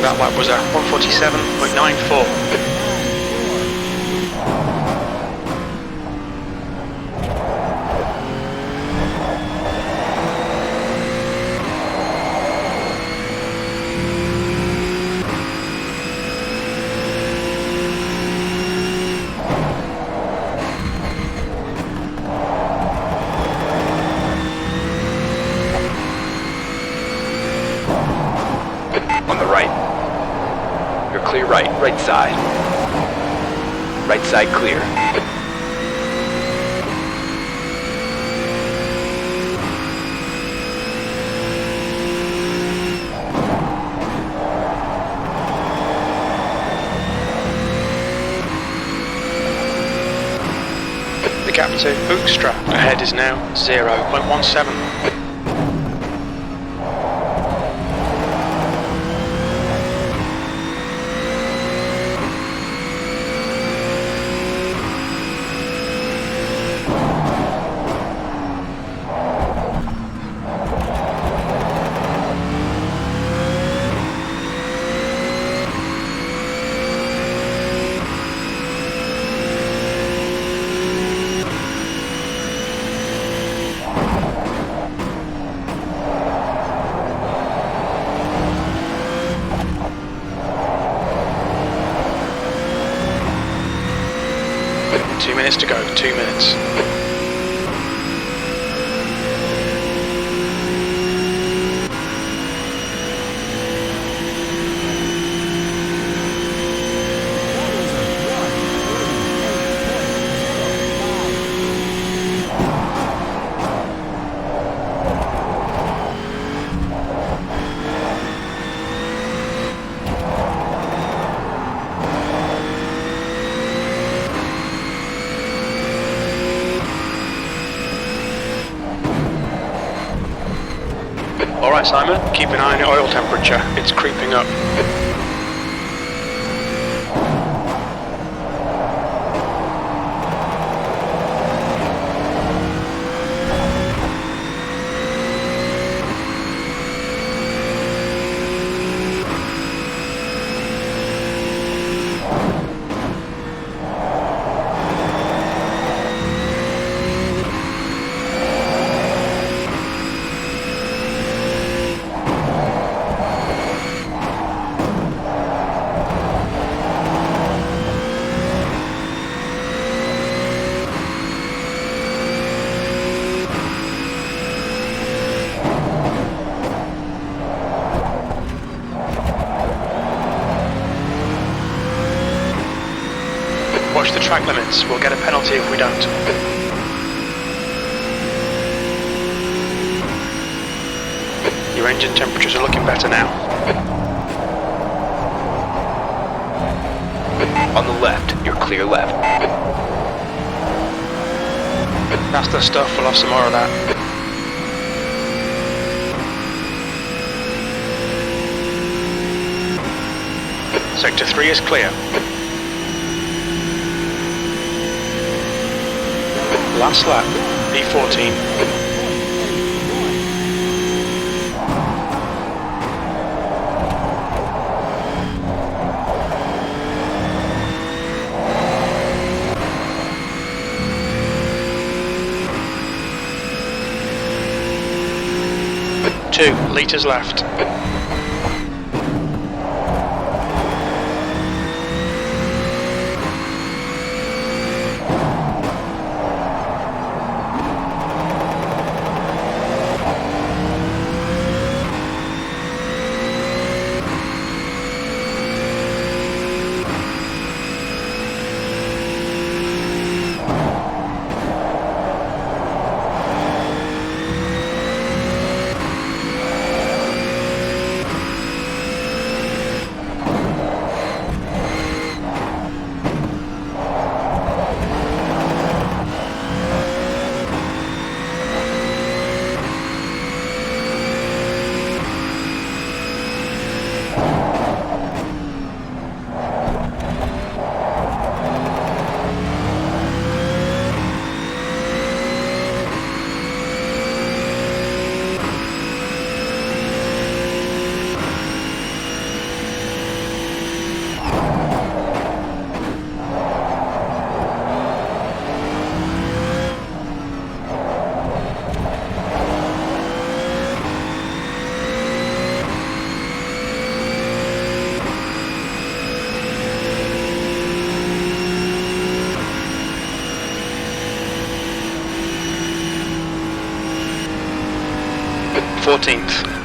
That lap was a 147.94. On the right. You're clear right. Right side. Right side clear. The gap to Bootstrap ahead is now 0.17. Two minutes to go, 2 minutes. Alright Simon, keep an eye on your oil temperature, it's creeping up. Watch the track limits, we'll get a penalty if we don't. Your engine temperatures are looking better now. On the left, you're clear left. That's the stuff, we'll have some more of that. Sector 3 is clear. Last lap, P14. Two litres left.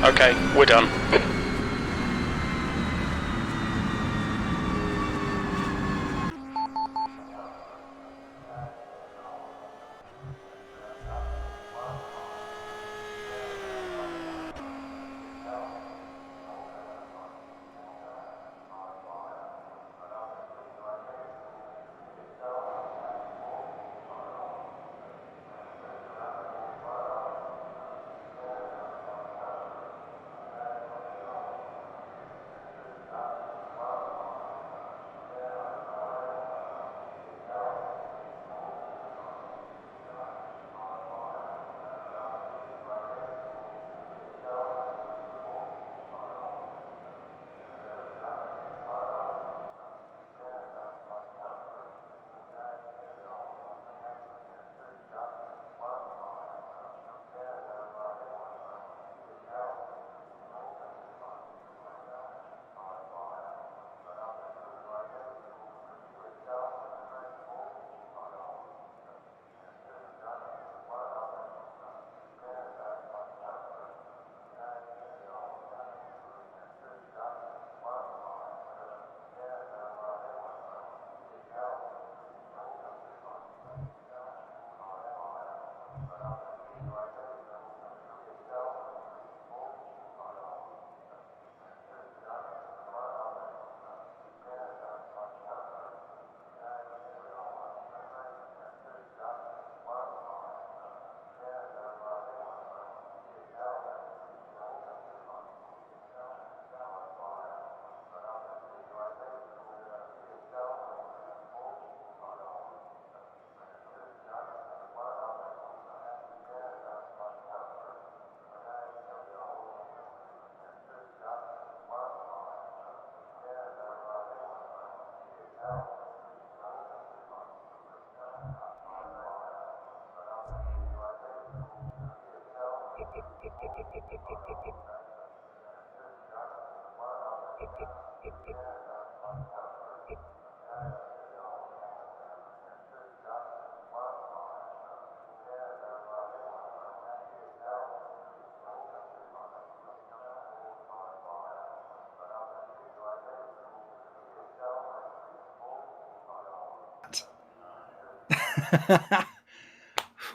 Okay, we're done.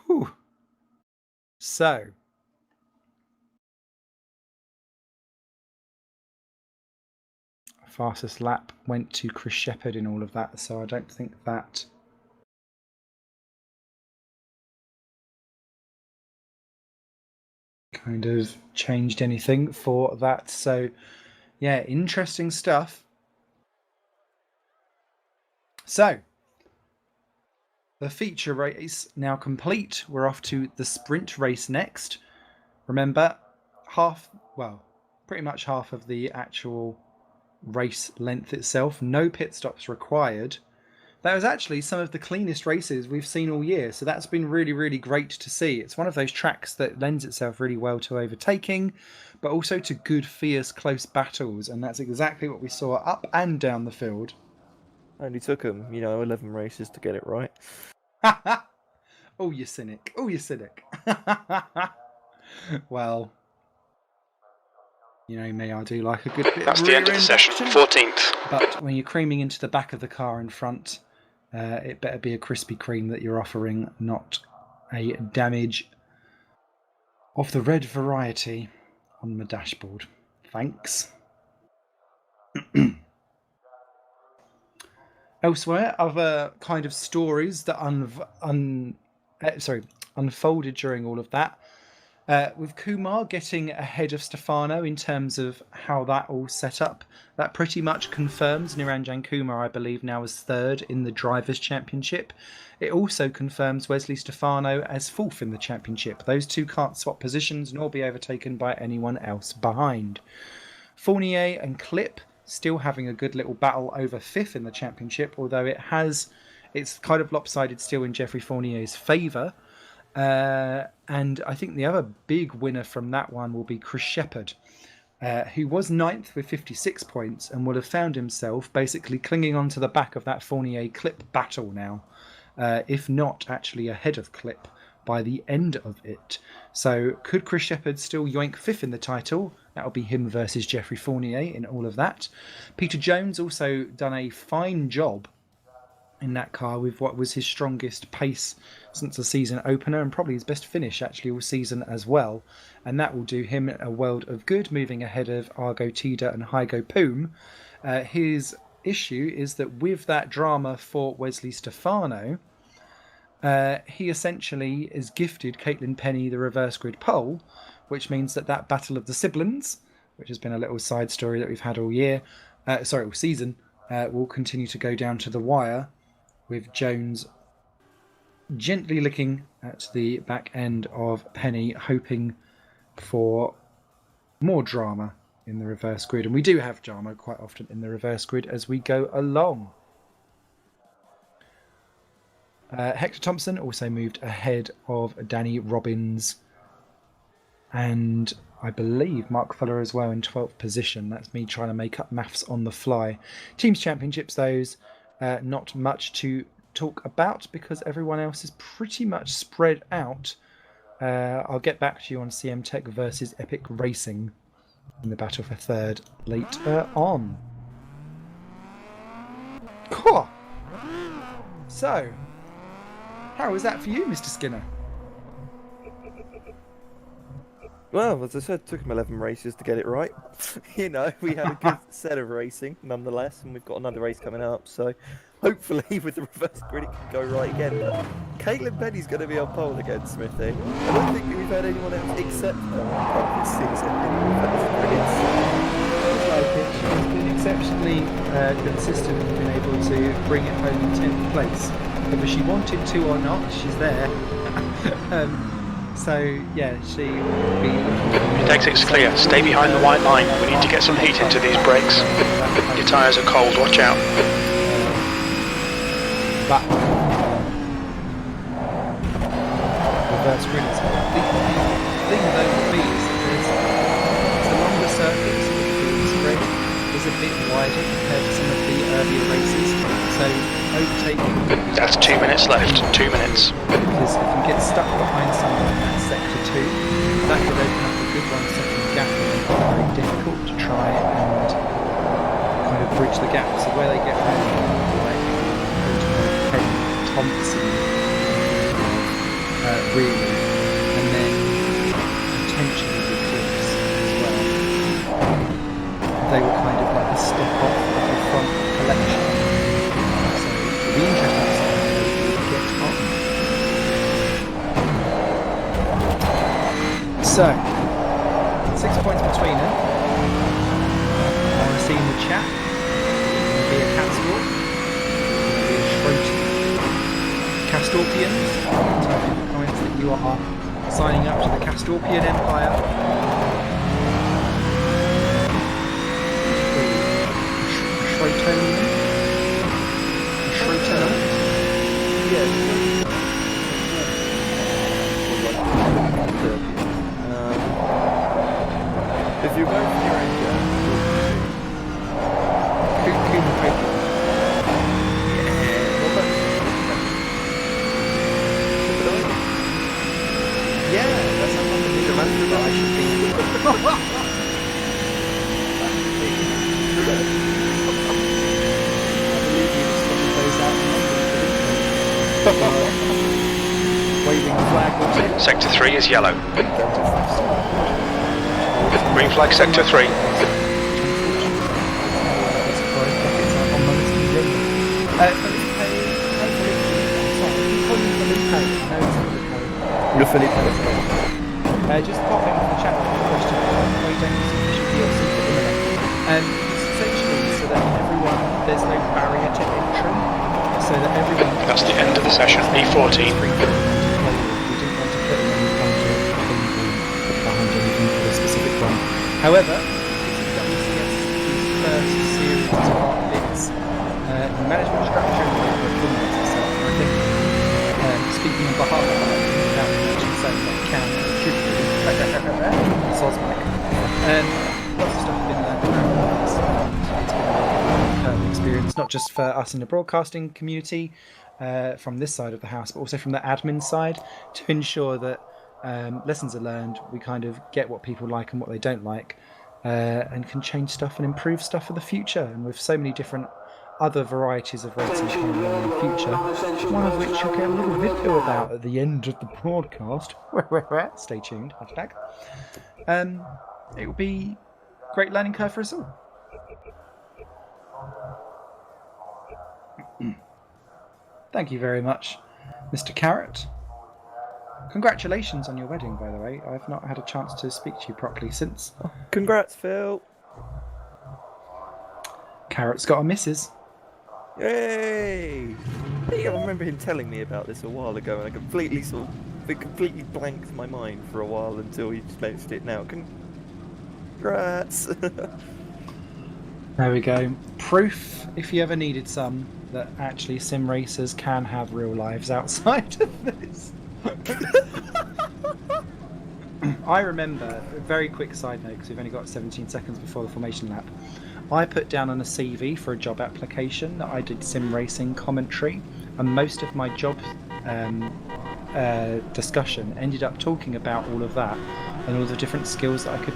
Whew. So fastest lap went to Chris Shepherd in all of that, so I don't think that kind of changed anything for that. So yeah, interesting stuff. So the feature race now complete. We're off to the sprint race next. Remember, pretty much half of the actual race length itself. No pit stops required. That was actually some of the cleanest races we've seen all year, so that's been really, really great to see. It's one of those tracks that lends itself really well to overtaking, but also to good, fierce, close battles, and that's exactly what we saw up and down the field. Only took them, 11 races to get it right. Oh, you cynic. Oh, you cynic. Well, you know me, I do like a good bit That's of the end of the session. 14th. But when you're creaming into the back of the car in front, it better be a Krispy Kreme that you're offering, not a damage of the red variety on the dashboard. Thanks. Elsewhere, other kind of stories that unfolded during all of that. With Kumar getting ahead of Stefano in terms of how that all set up, that pretty much confirms Niranjan Kumar, I believe, now as third in the Drivers' Championship. It also confirms Wesley Stefano as fourth in the championship. Those two can't swap positions nor be overtaken by anyone else behind. Fournier and Clip still having a good little battle over fifth in the championship, although it's kind of lopsided still in Jeffrey Fournier's favour. And I think the other big winner from that one will be Chris Shepherd, who was ninth with 56 points and would have found himself basically clinging onto the back of that Fournier-Clip battle now, if not actually ahead of Clip by the end of it. So could Chris Shepherd still yoink fifth in the title? That'll be him versus Jeffrey Fournier in all of that. Peter Jones also done a fine job in that car with what was his strongest pace since the season opener, and probably his best finish actually all season as well, and that will do him a world of good, moving ahead of Argo Tida and Hygo Poom. His issue is that with that drama for Wesley Stefano, he essentially is gifted Caitlin Penny the reverse grid pole, which means that battle of the siblings, which has been a little side story that we've had all season, will continue to go down to the wire, with Jones gently licking at the back end of Penny, hoping for more drama in the reverse grid. And we do have drama quite often in the reverse grid as we go along. Hector Thompson also moved ahead of Danny Robbins and I believe Mark Fuller as well in 12th position. That's me trying to make up maths on the fly. Teams Championships, those, not much to talk about because everyone else is pretty much spread out. I'll get back to you on CM Tech versus Epic Racing in the battle for third later on. Cool. So, how was that for you, Mr. Skinner? Well, as I said, it took him 11 races to get it right. We had a good set of racing, nonetheless, and we've got another race coming up, so hopefully with the reverse grid it can go right again. But Caitlin Penny's going to be on pole again, Smithy. I don't think we've had anyone else except her on pole this season. She's been exceptionally consistent and been able to bring it home in 10th place. Whether she wanted to or not, she's there. So, yeah, she will be... Your exit's clear. Stay behind the white line. We need to get some heat into these brakes. Your tyres are cold, watch out. But reverse grid is the thing though with me is that it's a longer circuit, so the field spread is a bit wider compared to some of the earlier races. So overtaking... That's 2 minutes left. 2 minutes. Because if you get stuck behind someone in that sector 2, that could open up a good 1 second gap and make it very difficult to try and kind of bridge the gap. So where they get home, like Penny Thompson, really, and then potentially the Clips as well. They were kind of like a step off So, 6 points between them. I want to see in the chat. It'll be a Catstorp. It'll be a Schroeter. Castorpians. Type in the comments that you are signing up to the Castorpian Empire. Schroetonian? Schroeter? If you go for your ranger, Yeah, that's not something that I should be. Waving a flag. Sector 3 is yellow. Green flag sector 3. Just pop in the chat with a question. Why don't you think you should be on secret at the minute? It's essentially so that everyone, there's no barrier to entry, so that everyone. That's the end of the session. E14. We didn't want to put in any kind of behind anything for a specific one. However, this is WCS's first series of its management structure and the formats itself. And I think, speaking on behalf of that, without actually saying that I can or should do, Sosmac, lots of stuff has been learned around this. It's been a learning experience, not just for us in the broadcasting community, from this side of the house, but also from the admin side, to ensure that lessons are learned, we kind of get what people like and what they don't like, and can change stuff and improve stuff for the future. And with so many different other varieties of racing coming along in the future, one of which you'll get a little video about at the end of the broadcast. Stay tuned, hashtag. It will be a great learning curve for us all. Thank you very much, Mr. Carrot. Congratulations on your wedding, by the way. I've not had a chance to speak to you properly since. Congrats, Phil. Carrot's got a missus. Yay! I remember him telling me about this a while ago, and I completely blanked my mind for a while until he just mentioned it now. Congrats! There we go. Proof, if you ever needed some, that actually sim racers can have real lives outside of this. I remember, a very quick side note, because we've only got 17 seconds before the formation lap. I put down on a CV for a job application that I did sim racing commentary, and most of my job discussion ended up talking about all of that and all the different skills that I could.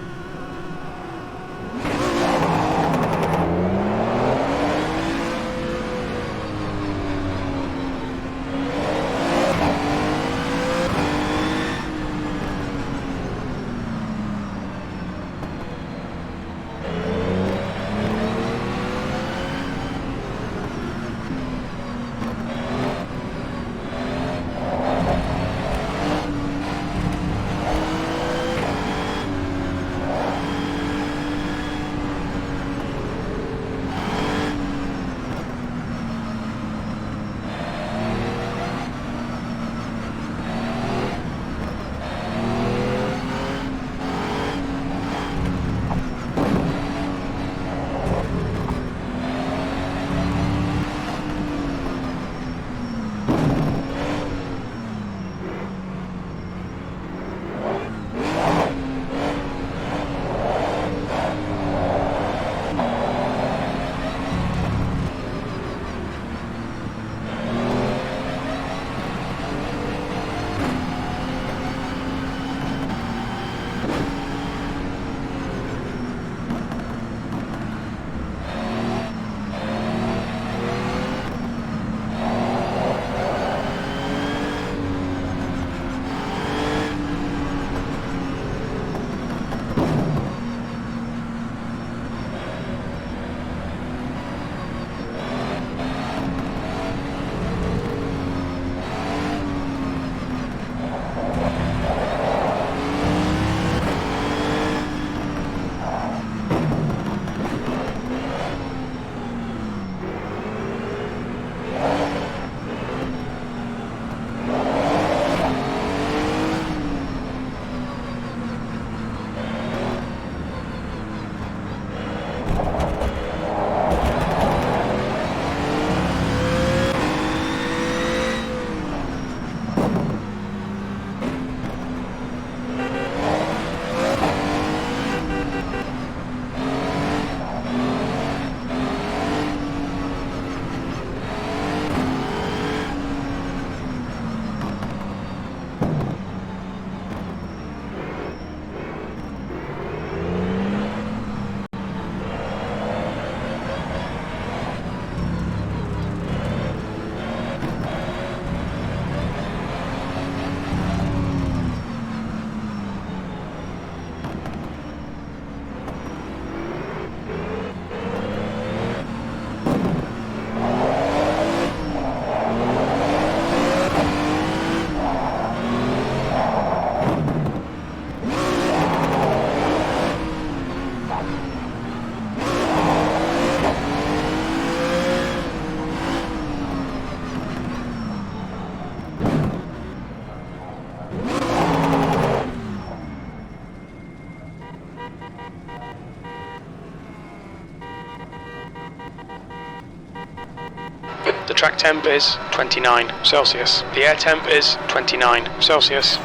track temp is 29 Celsius. The air temp is 29 Celsius.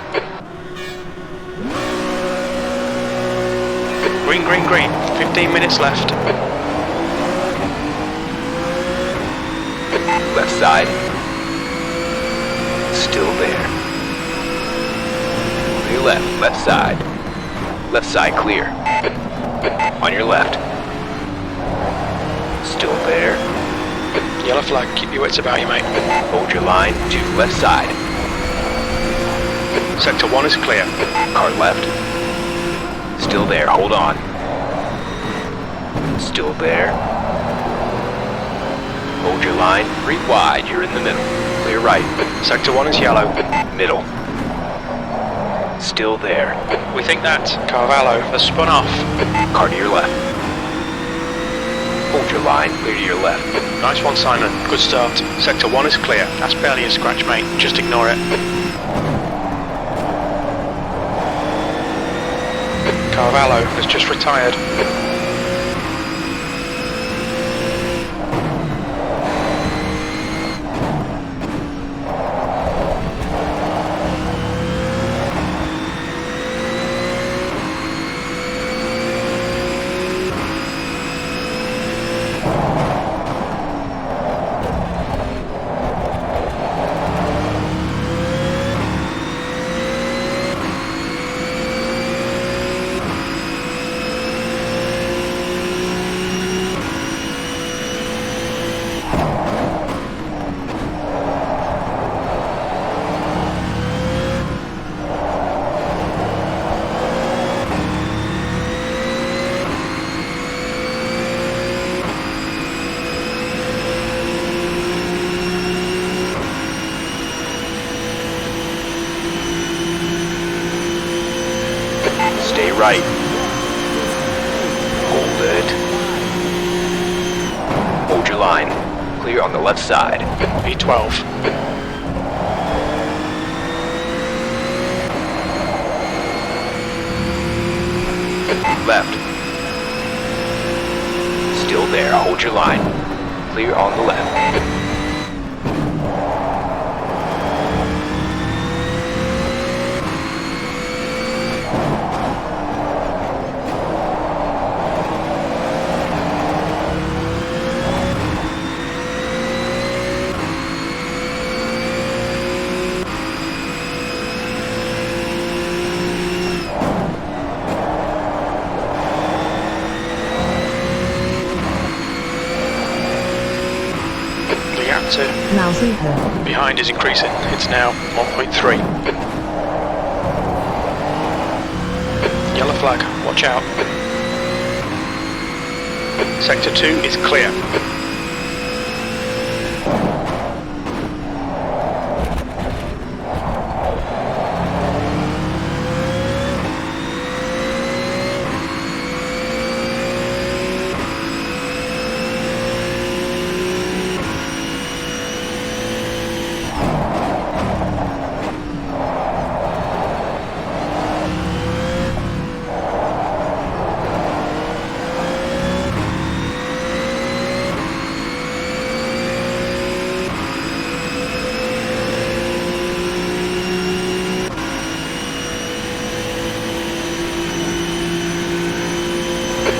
Green, green, green. 15 minutes left. Left side. Still there. To your left. Left side. Left side clear. On your left. Still there. Yellow flag, keep your wits about you, mate. Hold your line to left side. Sector 1 is clear. Car left. Still there. Hold on. Still there. Hold your line. 3 wide. You're in the middle. Clear right. Sector 1 is yellow. Middle. Still there. We think that Carvalho has spun off. Car to your left. Hold your line. Clear to your left. Nice one, Simon. Good start. Sector 1 is clear. That's barely a scratch, mate. Just ignore it. Carvalho has just retired. Stay right. Hold it. Hold your line. Clear on the left side. P12. Left. Still there. Hold your line. Clear on the left. Behind is increasing. It's now 1.3. Yellow flag, watch out. Sector 2 is clear.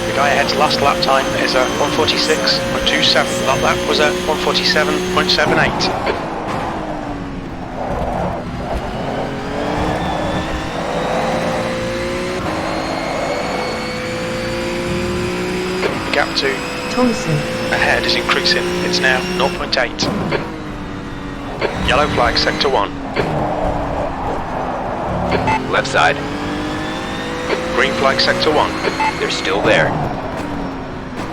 The guy ahead's last lap time is a 146.27. That lap was a 147.78. The gap to Thompson ahead is increasing. It's now 0.8. Yellow flag, sector 1. Left side. Green flag, sector 1. They're still there.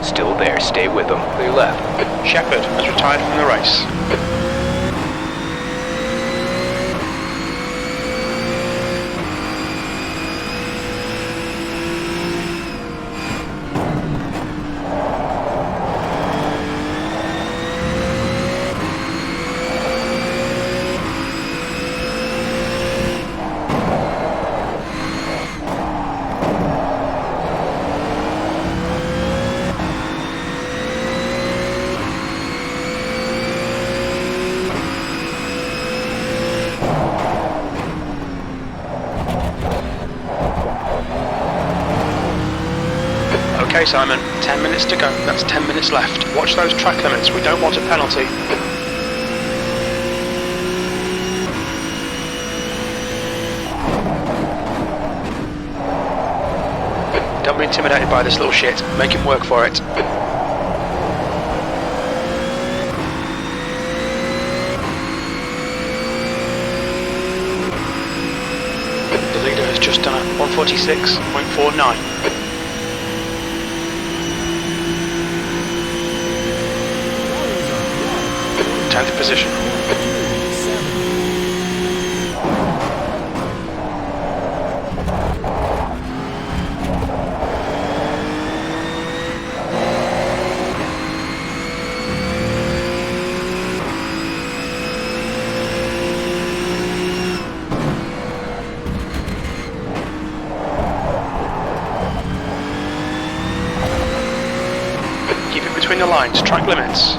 Still there. Stay with them. Clear left. Shepard has retired from the race. Okay, Simon, 10 minutes to go. That's 10 minutes left. Watch those track limits. We don't want a penalty. Don't be intimidated by this little shit. Make him work for it. The leader has just done a 146.49. 10th position. Keep it between the lines, track limits.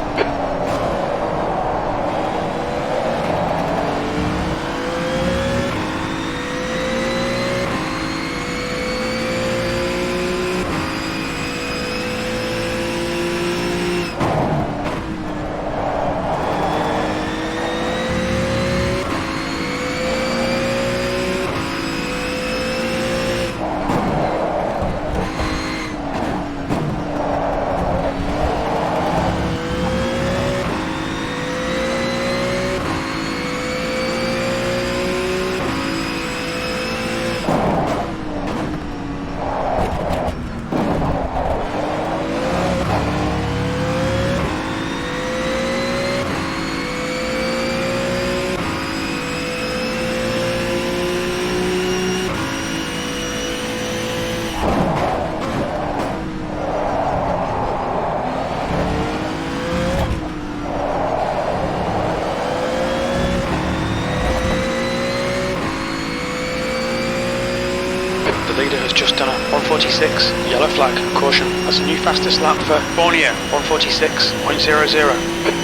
The leader has just done a 146, yellow flag, caution. That's a new fastest lap for Borneo, 146.00.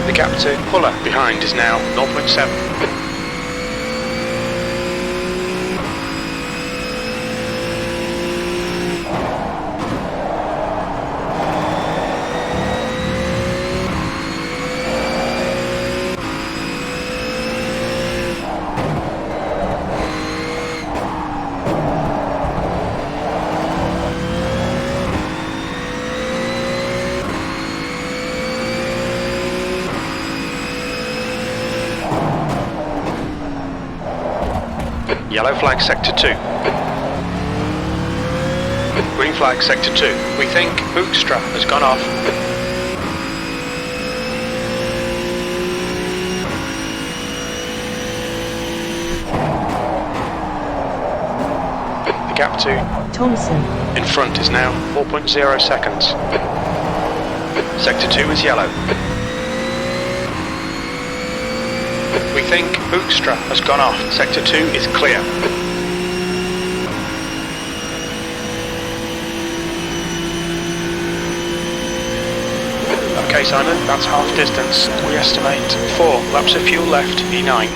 The gap to Puller behind is now 0.7. Yellow flag sector 2. Green flag sector 2. We think Hoekstra has gone off. The gap to Thompson in front is now 4.0 seconds. Sector 2 is yellow. We think Hoekstra has gone off. Sector 2 is clear. Okay, Simon, that's half distance. We estimate 4 laps of fuel left, E9.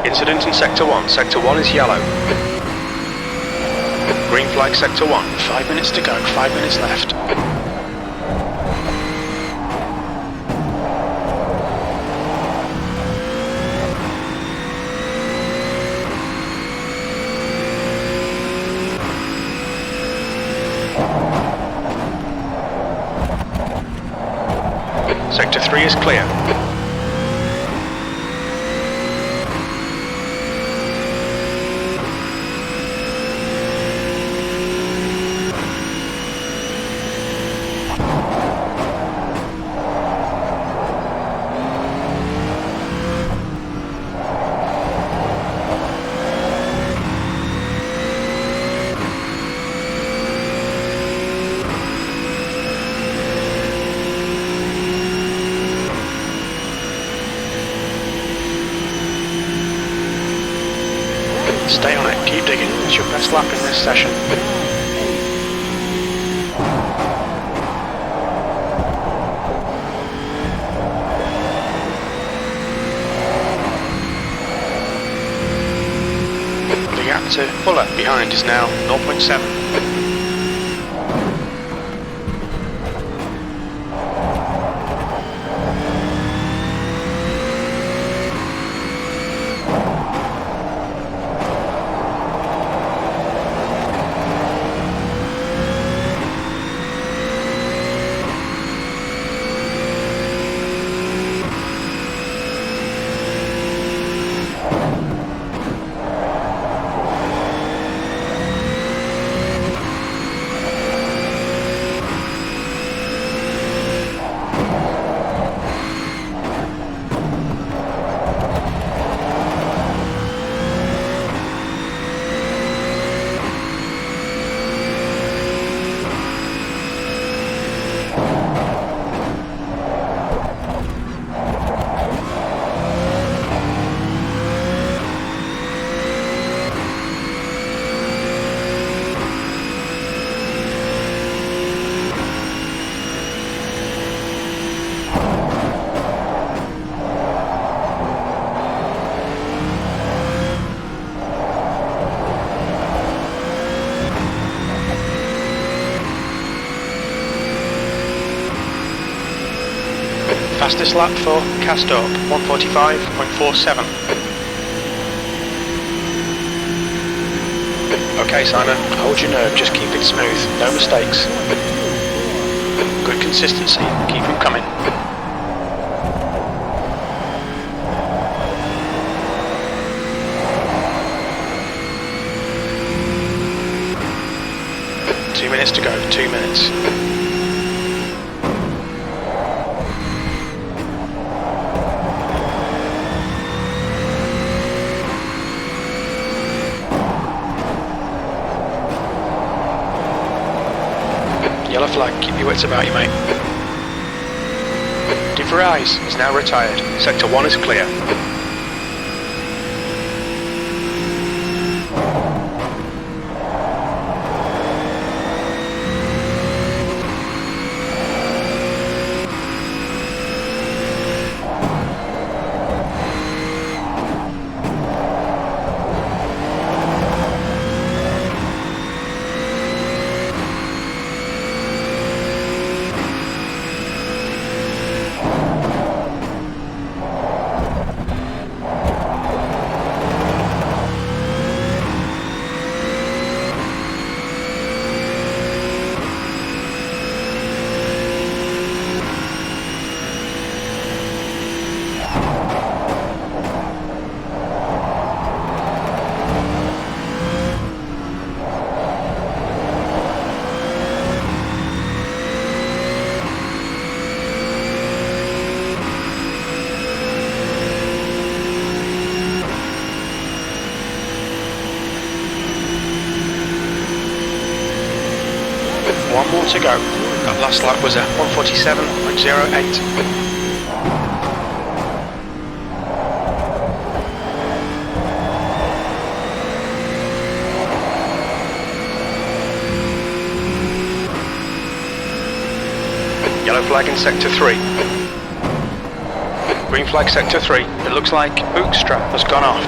Incident in Sector 1. Sector 1 is yellow. Green flag sector 1. 5 minutes to go, 5 minutes left. Sector 3 is clear. Stay on it, keep digging. It's your best lap in this session. The gap to Fuller behind is now 0.7. Fastest lap for Castorp, 1:45.47. Okay, Simon, hold your nerve, just keep it smooth, no mistakes. Good consistency, keep them coming. Two minutes to go, 2 minutes. Yellow flag, keep your wits about you, mate. De Vries is now retired. Sector 1 is clear. One more to go. That last lap was at 1:47.08. Yellow flag in sector 3. Green flag sector 3. It looks like Hoekstra has gone off.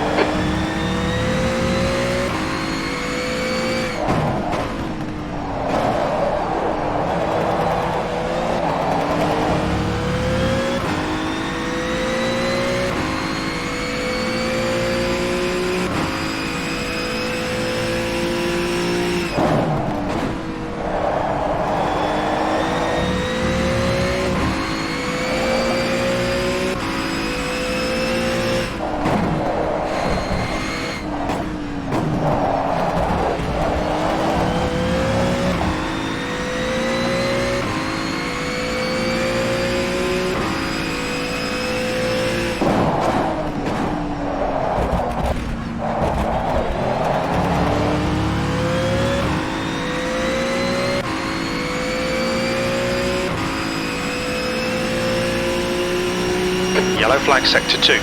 Yellow flag sector 2.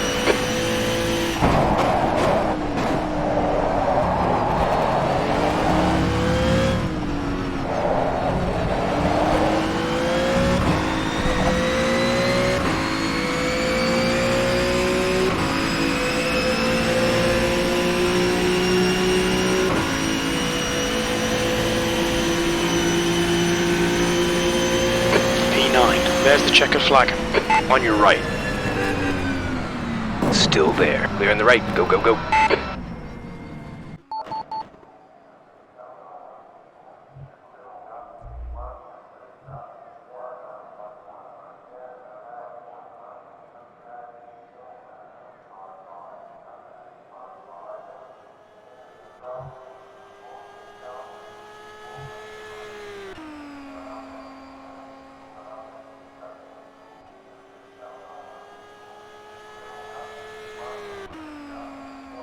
P9, there's the checkered flag. On your right. Still there. Clear on the right. Go, go, go.